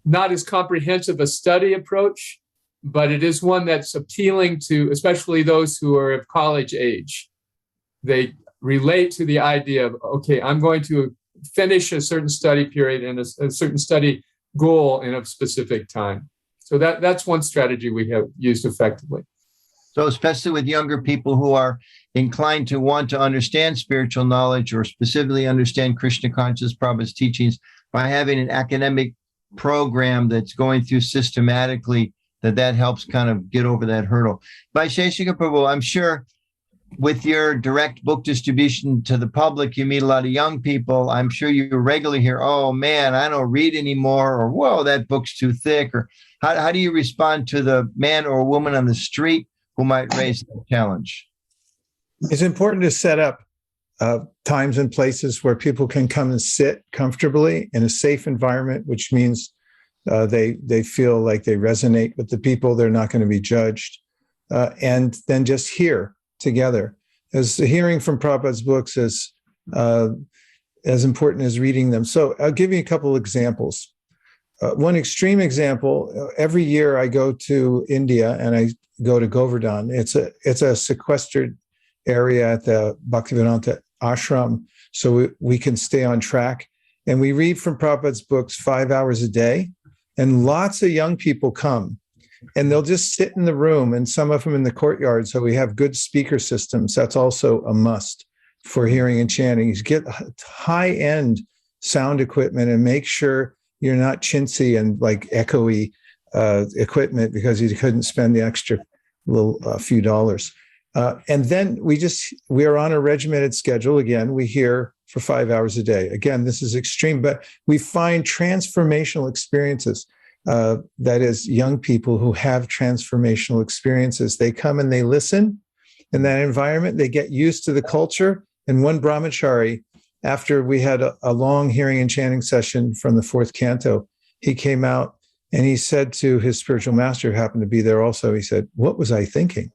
not as comprehensive a study approach, but it is one that's appealing to especially those who are of college age. They relate to the idea of, okay, I'm going to finish a certain study period and a certain study goal in a specific time. So that's one strategy we have used effectively. So especially with younger people who are inclined to want to understand spiritual knowledge or specifically understand Krishna conscious Prabhupada's teachings, by having an academic program that's going through systematically, that helps kind of get over that hurdle. Vaisesika Prabhu, I'm sure with your direct book distribution to the public, you meet a lot of young people. I'm sure you regularly hear, oh man, I don't read anymore, or whoa, that book's too thick. Or how do you respond to the man or woman on the street who might raise that challenge? It's important to set up times and places where people can come and sit comfortably in a safe environment, which means they feel like they resonate with the people. They're not going to be judged. And then just hear together. As hearing from Prabhupada's books is as important as reading them. So I'll give you a couple examples. One extreme example, every year I go to India and I go to Govardhan. It's a sequestered area at the Bhaktivedanta ashram, so we can stay on track. And we read from Prabhupada's books 5 hours a day, and lots of young people come. And they'll just sit in the room, and some of them in the courtyard. So we have good speaker systems. That's also a must for hearing and chanting. You get high-end sound equipment and make sure you're not chintzy and like echoey equipment because you couldn't spend the extra few dollars. And then we are on a regimented schedule. Again, we hear for 5 hours a day. Again, this is extreme, but we find transformational experiences. That is, young people who have transformational experiences. They come and they listen in that environment. They get used to the culture. And one brahmachari, after we had a long hearing and chanting session from the 4th canto, he came out and he said to his spiritual master, who happened to be there also, he said, "What was I thinking?"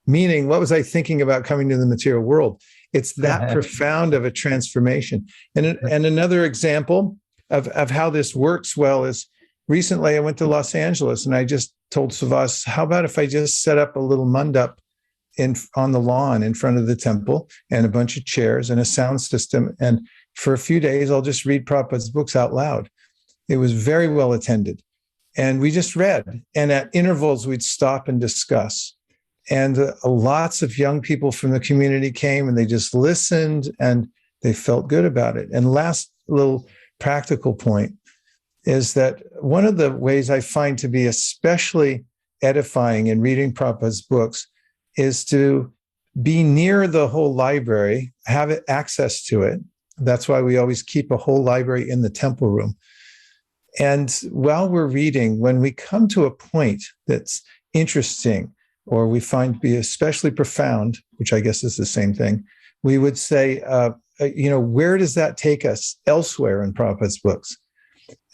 Meaning, what was I thinking about coming to the material world? It's that profound of a transformation. And another example of how this works well is, recently, I went to Los Angeles and I just told Savas, how about if I just set up a little mandap on the lawn in front of the temple and a bunch of chairs and a sound system. And for a few days, I'll just read Prabhupada's books out loud. It was very well attended. And we just read. And at intervals, we'd stop and discuss. And lots of young people from the community came and they just listened and they felt good about it. And last little practical point is that one of the ways I find to be especially edifying in reading Prabhupada's books is to be near the whole library, have access to it. That's why we always keep a whole library in the temple room. And while we're reading, when we come to a point that's interesting or we find to be especially profound, which I guess is the same thing, we would say, where does that take us elsewhere in Prabhupada's books?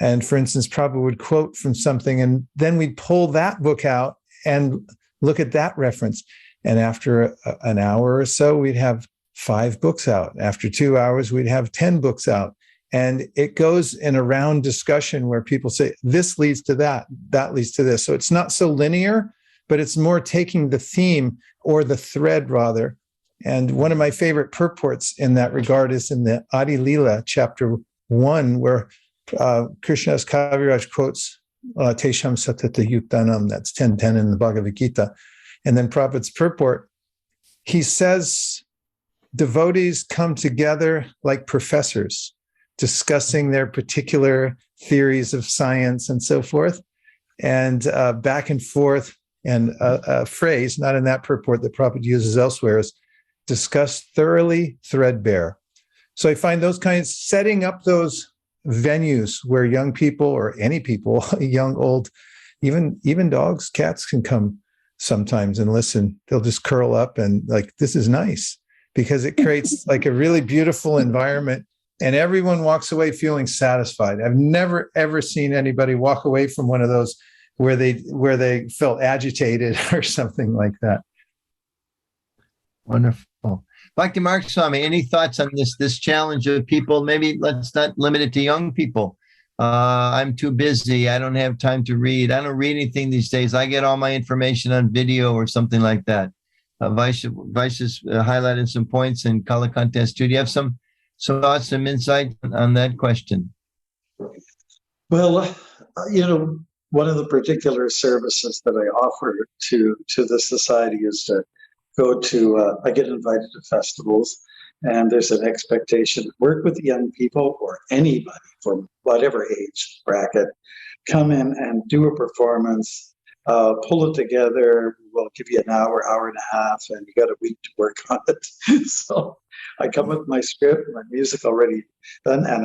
And for instance, Prabhupada would quote from something, and then we'd pull that book out and look at that reference. And after an hour or so, we'd have 5 books out. After 2 hours, we'd have 10 books out. And it goes in a round discussion where people say, this leads to that, that leads to this. So it's not so linear, but it's more taking the theme or the thread rather. And one of my favorite purports in that regard is in the Adi Lila, chapter 1, where Krishna's Kaviraj quotes Tesham Satata Yuktanam, that's 10:10 in the Bhagavad-Gita. And then Prabhupada's purport, he says, devotees come together like professors, discussing their particular theories of science and so forth, and back and forth. And a phrase, not in that purport that Prabhupada uses elsewhere, is discuss thoroughly, threadbare. So I find those kinds, setting up those venues where young people or any people, young, old, even dogs, cats can come sometimes and listen. They'll just curl up and like, this is nice, because it creates like a really beautiful environment and everyone walks away feeling satisfied. I've never, ever seen anybody walk away from one of those where they felt agitated or something like that. Wonderful. Bhaktimarga Swami, any thoughts on this challenge of people? Maybe let's not limit it to young people. I'm too busy. I don't have time to read. I don't read anything these days. I get all my information on video or something like that. Vice has highlighted some points in Kalakantha. Do you have some thoughts, some insight on that question? Well, one of the particular services that I offer to the society is to go to, I get invited to festivals, and there's an expectation to work with young people or anybody from whatever age bracket, come in and do a performance, pull it together. We'll give you an hour, hour and a half, and you got a week to work on it. So I come with my script, my music already done, and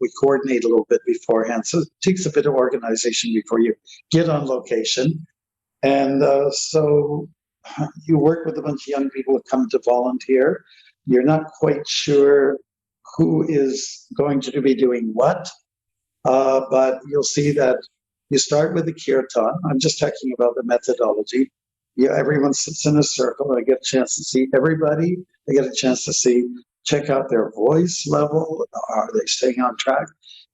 we coordinate a little bit beforehand. So it takes a bit of organization before you get on location. And so you work with a bunch of young people who come to volunteer. You're not quite sure who is going to be doing what, but you'll see that you start with the kirtan. I'm just talking about the methodology. Everyone sits in a circle, and I get a chance to see everybody. I get a chance to check out their voice level. Are they staying on track?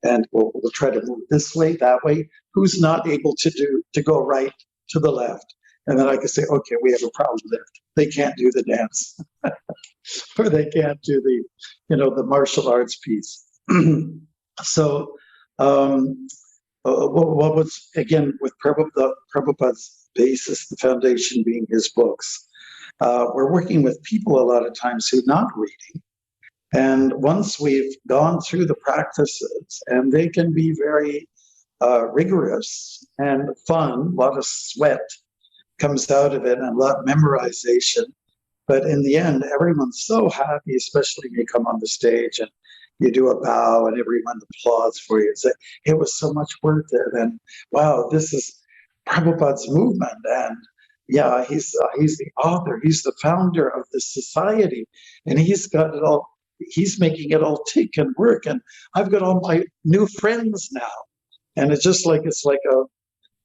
And we'll try to move this way, that way. Who's not able to go right to the left? And then I can say, okay, we have a problem there. They can't do the dance, or they can't do the martial arts piece. So, what was, again, with Prabhupada's basis, the foundation being his books, we're working with people a lot of times who are not reading. And once we've gone through the practices, and they can be very rigorous and fun, a lot of sweat comes out of it and a lot of memorization. But in the end, everyone's so happy, especially when you come on the stage and you do a bow and everyone applauds for you. It's like, it was so much worth it. And wow, this is Prabhupada's movement. And yeah, he's the author. He's the founder of this society. And he's got it all. He's making it all tick and work. And I've got all my new friends now. And it's just like, it's like a,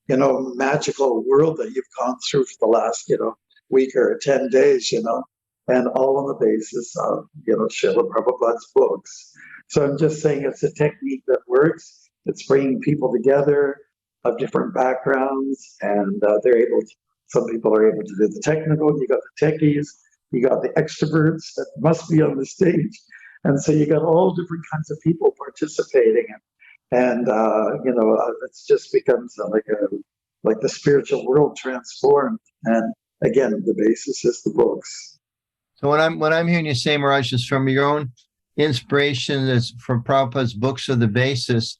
magical world that you've gone through for the last, week or 10 days, and all on the basis of, Srila Prabhupada's books. So I'm just saying it's a technique that works. It's bringing people together of different backgrounds, and some people are able to do the technical. You got the techies, you got the extroverts that must be on the stage. And so you got all different kinds of people participating. And it just becomes like the spiritual world transformed. And again, the basis is the books. So what I'm hearing you say, Maharaj, is from your own inspiration, that's from Prabhupada's books are the basis,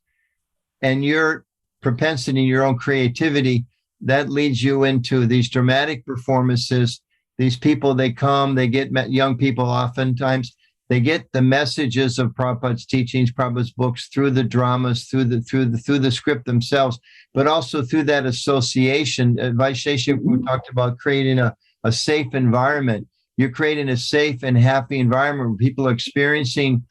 and your propensity, your own creativity, that leads you into these dramatic performances. These people, they come, they get young people oftentimes. They get the messages of Prabhupada's teachings, Prabhupada's books through the dramas, through the script themselves, but also through that association. Vaisesika, we talked about creating a safe environment. You're creating a safe and happy environment where people are experiencing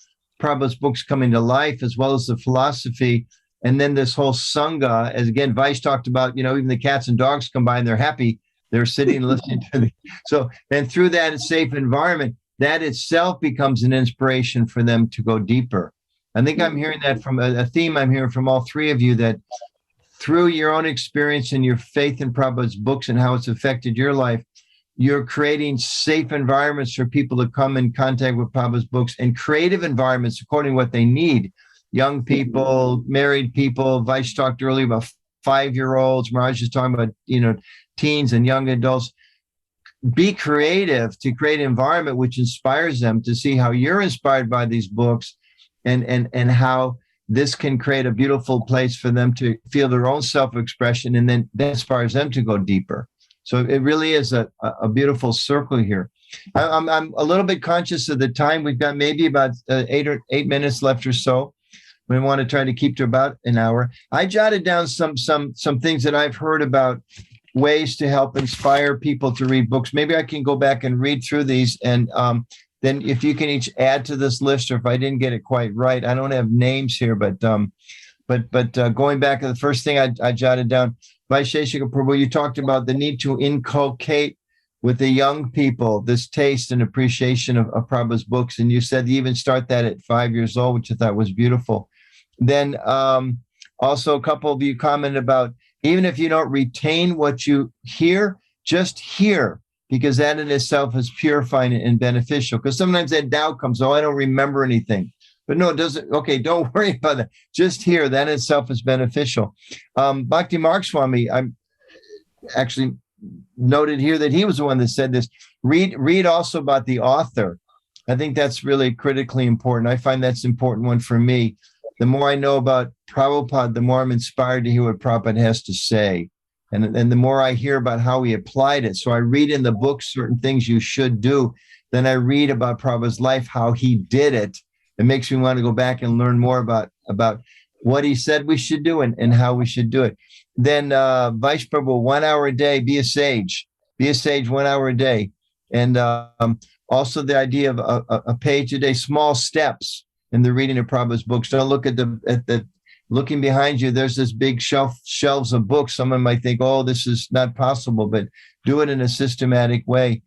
Prabhupada's books coming to life, as well as the philosophy. And then this whole Sangha, as again, Vais talked about, even the cats and dogs come by and they're happy. They're sitting and listening to so then through that safe environment, that itself becomes an inspiration for them to go deeper. I think I'm hearing that from a theme I'm hearing from all three of you, that through your own experience and your faith in Prabhupada's books and how it's affected your life, you're creating safe environments for people to come in contact with Prabhupada's books, and creative environments according to what they need. Young people, married people. Vais talked earlier about 5-year-olds. Maharaj is talking about, teens and young adults. Be creative to create an environment which inspires them to see how you're inspired by these books, and how this can create a beautiful place for them to feel their own self-expression, and then that inspires them to go deeper. So it really is a beautiful circle here. I'm a little bit conscious of the time. We've got maybe about 8 minutes left or so. We want to try to keep to about an hour. I jotted down some things that I've heard about ways to help inspire people to read books. Maybe I can go back and read through these, and then if you can each add to this list, or if I didn't get it quite right, I don't have names here, but going back to the first thing I jotted down, Vaisesika Prabhu, you talked about the need to inculcate with the young people this taste and appreciation of Prabhupada's books, and you said you even start that at 5 years old, which I thought was beautiful. Then also a couple of you commented about, even if you don't retain what you hear, just hear, because that in itself is purifying and beneficial. Because sometimes that doubt comes, oh, I don't remember anything. But no, it doesn't. Okay, don't worry about that. Just hear, that in itself is beneficial. Bhaktimarga Swami, I'm actually noted here that he was the one that said this. Read also about the author. I think that's really critically important. I find that's an important one for me. The more I know about Prabhupada, the more I'm inspired to hear what Prabhupada has to say. And the more I hear about how he applied it. So I read in the book certain things you should do. Then I read about Prabhupada's life, how he did it. It makes me want to go back and learn more about what he said we should do and how we should do it. Then Vice Prabhu, 1 hour a day, be a sage. Be a sage 1 hour a day. And also the idea of a page a day, small steps in the reading of Prabhupada's books. Don't look at the looking behind you. There's this big shelves of books. Someone might think, oh, this is not possible, but do it in a systematic way.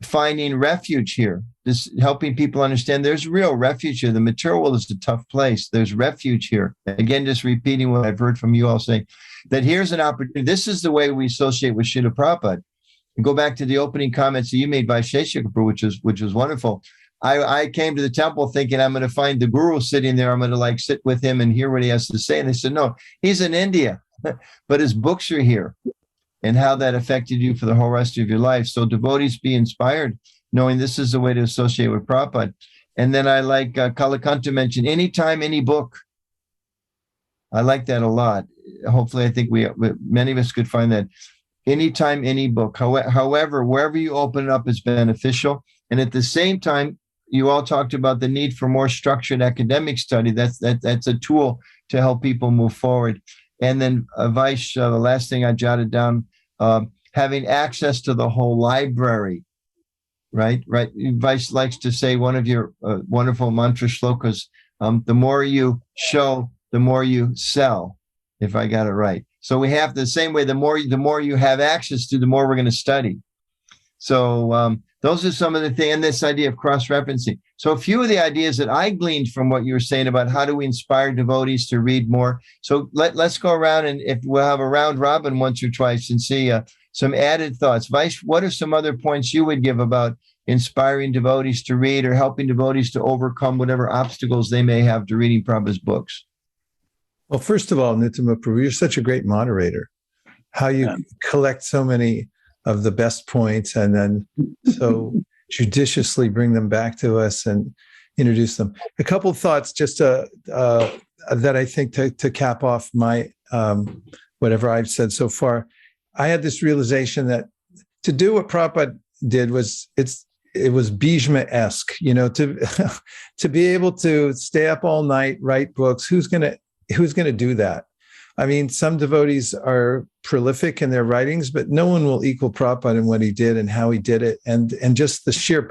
Finding refuge here, this helping people understand there's real refuge here. The material world is a tough place. There's refuge here. Again, just repeating what I've heard from you all saying, that here's an opportunity. This is the way we associate with Srila Prabhupada. And go back to the opening comments that you made by Vaisesika, which was wonderful. I came to the temple thinking I'm going to find the guru sitting there. I'm going to sit with him and hear what he has to say. And they said, no, he's in India, but his books are here, and how that affected you for the whole rest of your life. So devotees, be inspired, knowing this is the way to associate with Prabhupada. And then I like Kalakantha mentioned, anytime, any book. I like that a lot. Hopefully, I think many of us could find that. Anytime, any book. However, wherever you open it up is beneficial. And at the same time, you all talked about the need for more structured academic study. That's a tool to help people move forward. And then Vice, the last thing I jotted down, having access to the whole library, right? Vice likes to say one of your wonderful mantra shlokas, the more you show, the more you sell, if I got it right. So we have the same way, the more you have access to, the more we're going to study. So those are some of the things, and this idea of cross-referencing. So a few of the ideas that I gleaned from what you were saying about how do we inspire devotees to read more. So let's go around, and if we'll have a round robin once or twice and see some added thoughts. Vice, what are some other points you would give about inspiring devotees to read, or helping devotees to overcome whatever obstacles they may have to reading Prabhupada's books? Well, first of all, Nitai Prabhu, you're such a great moderator. How you collect so many of the best points and then so judiciously bring them back to us and introduce them. A couple of thoughts just that I think to cap off my whatever I've said so far. I had this realization that to do what Prabhupada did was it was Bhishma-esque, to be able to stay up all night, write books. Who's gonna do that? I mean, some devotees are prolific in their writings, but no one will equal Prabhupada in what he did and how he did it, and just the sheer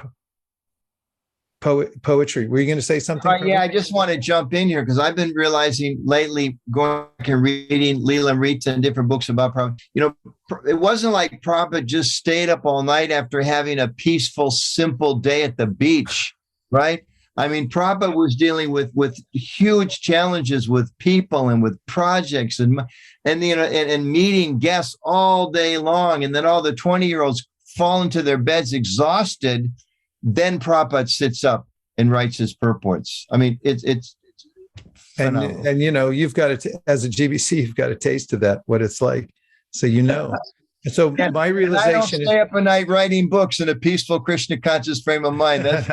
poetry. Were you going to say something? Yeah, I just want to jump in here because I've been realizing lately, going back and reading Leela Amrita and different books about Prabhupada, it wasn't like Prabhupada just stayed up all night after having a peaceful, simple day at the beach, right? I mean, Prabhupada was dealing with huge challenges with people and with projects and meeting guests all day long. And then all the 20-year-olds fall into their beds exhausted. Then Prabhupada sits up and writes his purports. I mean, it's phenomenal. And you've got to, as a GBC, you've got a taste of that, what it's like. So And so my realization I don't stay up at night writing books in a peaceful Krishna conscious frame of mind. That's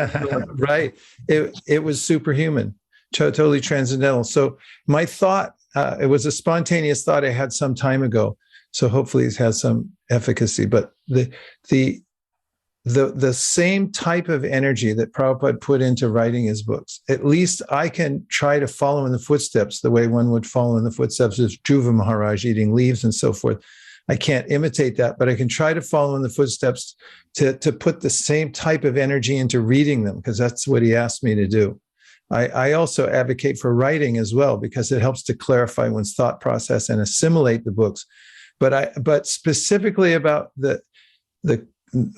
right. It was superhuman, totally transcendental. So my thought, it was a spontaneous thought I had some time ago. So hopefully it has some efficacy. But the the same type of energy that Prabhupada put into writing his books. At least I can try to follow in the footsteps the way one would follow in the footsteps of Dhruva Maharaj eating leaves and so forth. I can't imitate that, but I can try to follow in the footsteps to put the same type of energy into reading them, because that's what he asked me to do. I also advocate for writing as well, because it helps to clarify one's thought process and assimilate the books. But specifically about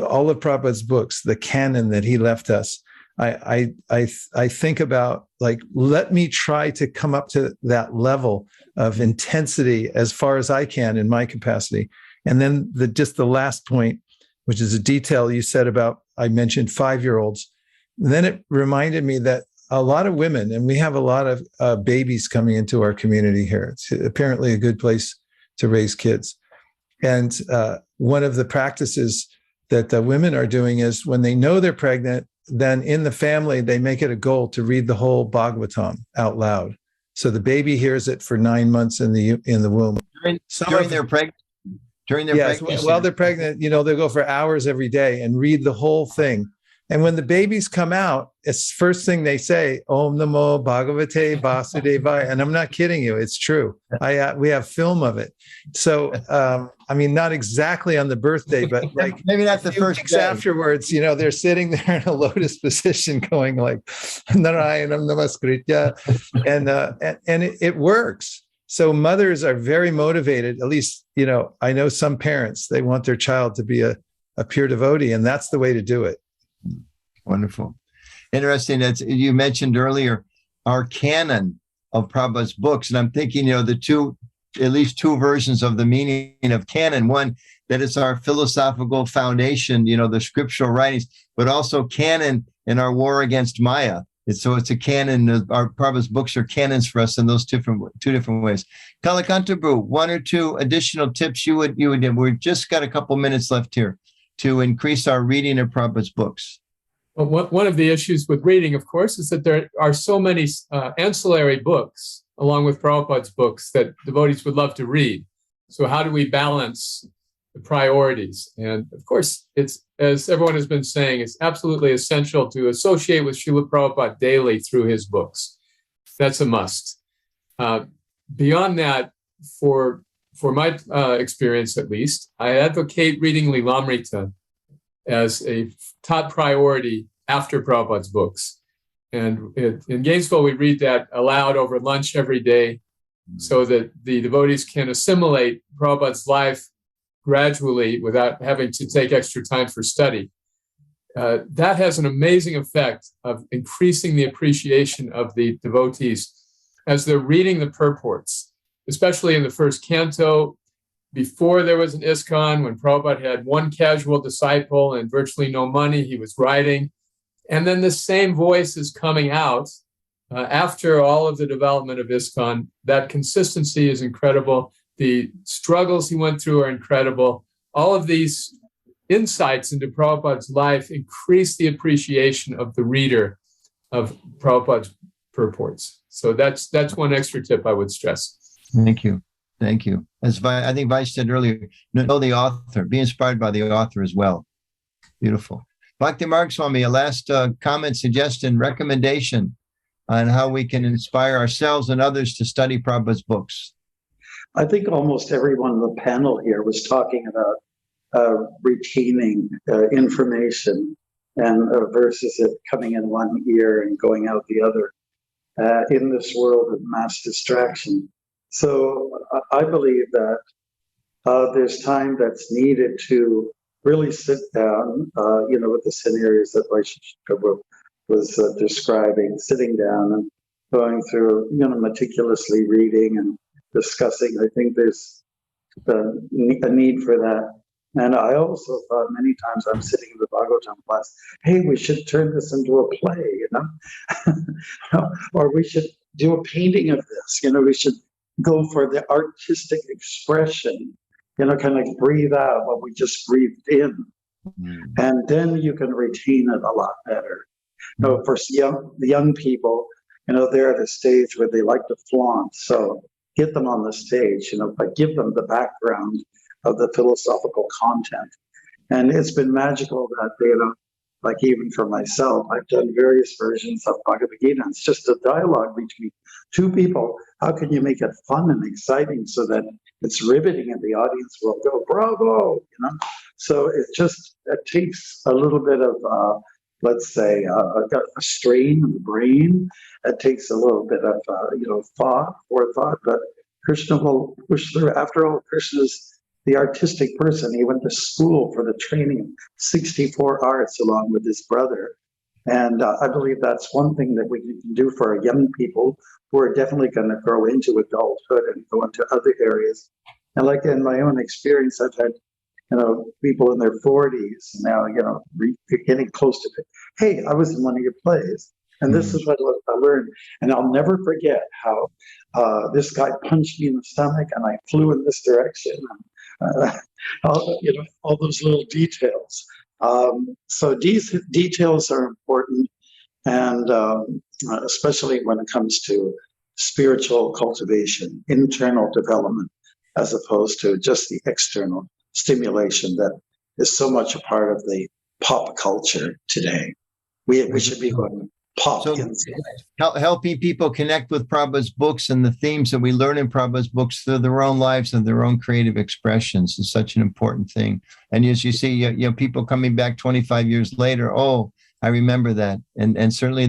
all of Prabhupada's books, the canon that he left us, I think about, like, let me try to come up to that level of intensity as far as I can in my capacity. And then just the last point, which is a detail you said about, I mentioned 5-year-olds. And then it reminded me that a lot of women, and we have a lot of babies coming into our community here. It's apparently a good place to raise kids. And one of the practices that the women are doing is, when they know they're pregnant, then in the family, they make it a goal to read the whole Bhagavatam out loud. So the baby hears it for 9 months in the womb. During their pregnancy. While they're pregnant, they'll go for hours every day and read the whole thing. And when the babies come out, it's first thing they say, Om Namo Bhagavate Vasudevaya. And I'm not kidding you. It's true. We have film of it. So, not exactly on the birthday, but like maybe not the first weeks afterwards, they're sitting there in a lotus position going like, Narayanam Namaskritya. And it works. So mothers are very motivated. At least, I know some parents, they want their child to be a pure devotee, and that's the way to do it. Wonderful. Interesting. That you mentioned earlier our canon of Prabhupada's books. And I'm thinking, at least two versions of the meaning of canon. One, that it's our philosophical foundation, the scriptural writings, but also canon in our war against Maya. It's a canon. Our Prabhupada's books are canons for us in those two different ways. Kalakantha Prabhu, 1 or 2 additional tips you would give. We've just got a couple minutes left here to increase our reading of Prabhupada's books. Well, one of the issues with reading, of course, is that there are so many ancillary books, along with Prabhupada's books, that devotees would love to read. So how do we balance the priorities? And of course, it's, as everyone has been saying, it's absolutely essential to associate with Srila Prabhupada daily through his books. That's a must. Beyond that, for my experience at least, I advocate reading Lilamrita as a top priority after Prabhupada's books. And in Gainesville, we read that aloud over lunch every day so that the devotees can assimilate Prabhupada's life gradually without having to take extra time for study. That has an amazing effect of increasing the appreciation of the devotees as they're reading the purports, especially in the first canto. Before there was an ISKCON, when Prabhupada had one casual disciple and virtually no money, he was writing. And then the same voice is coming out after all of the development of ISKCON. That consistency is incredible. The struggles he went through are incredible. All of these insights into Prabhupada's life increase the appreciation of the reader of Prabhupada's purports. So that's one extra tip I would stress. Thank you. Thank you. As I think Vice said earlier, know the author, be inspired by the author as well. Beautiful. Bhaktimarga Swami, a last comment, suggestion, recommendation on how we can inspire ourselves and others to study Prabhupada's books. I think almost everyone on the panel here was talking about retaining information and versus it coming in one ear and going out the other in this world of mass distraction. So I believe that there's time that's needed to really sit down, with the scenarios that Vaisesika was describing, sitting down and going through, meticulously reading and discussing. I think there's a need for that. And I also thought many times I'm sitting in the Bhagavatam class, hey, we should turn this into a play, or we should do a painting of this, we should go for the artistic expression, kind of breathe out what we just breathed in. And then you can retain it a lot better. For the young people, they're at a stage where they like to flaunt. So get them on the stage, but give them the background of the philosophical content. And it's been magical that, like even for myself, I've done various versions of Bhagavad-Gita. It's just a dialogue between two people. How can you make it fun and exciting so that it's riveting and the audience will go, bravo, So it takes a little bit of, let's say, a strain on the brain. It takes a little bit of, forethought, but Krishna will push through. After all, Krishna's the artistic person. He went to school for the training of 64 arts along with his brother. And I believe that's one thing that we can do for our young people who are definitely going to grow into adulthood and go into other areas. And like in my own experience, I've had, people in their 40s now, getting close to it. Hey, I was in one of your plays. And this is what I learned. And I'll never forget how this guy punched me in the stomach and I flew in this direction. All those little details. So these details are important, and especially when it comes to spiritual cultivation, internal development, as opposed to just the external stimulation that is so much a part of the pop culture today. We should be going pop. So helping people connect with Prabhupada's books and the themes that we learn in Prabhupada's books through their own lives and their own creative expressions is such an important thing. And as you see, people coming back 25 years later, oh, I remember that. And certainly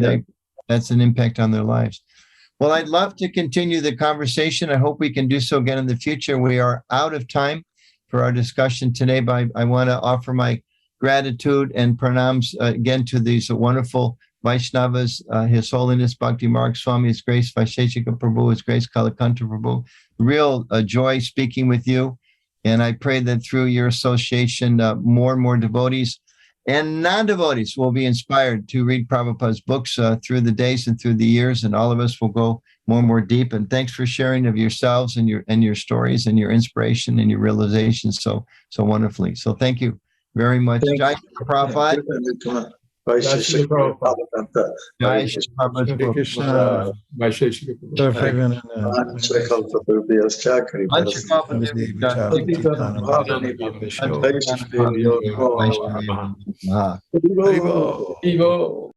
that's an impact on their lives. Well, I'd love to continue the conversation. I hope we can do so again in the future. We are out of time for our discussion today, but I want to offer my gratitude and pranams again to these wonderful Vaishnavas, His Holiness Bhaktimarga Swami, His Grace Vaisesika Prabhu, His Grace Kalakantha Prabhu. Real joy speaking with you. And I pray that through your association, more and more devotees and non-devotees will be inspired to read Prabhupada's books through the days and through the years, and all of us will go more and more deep. And thanks for sharing of yourselves and your stories and your inspiration and your realizations so wonderfully. So thank you very much. Jai Prabhupada. Vaisesika Hare Krishna. Vivo.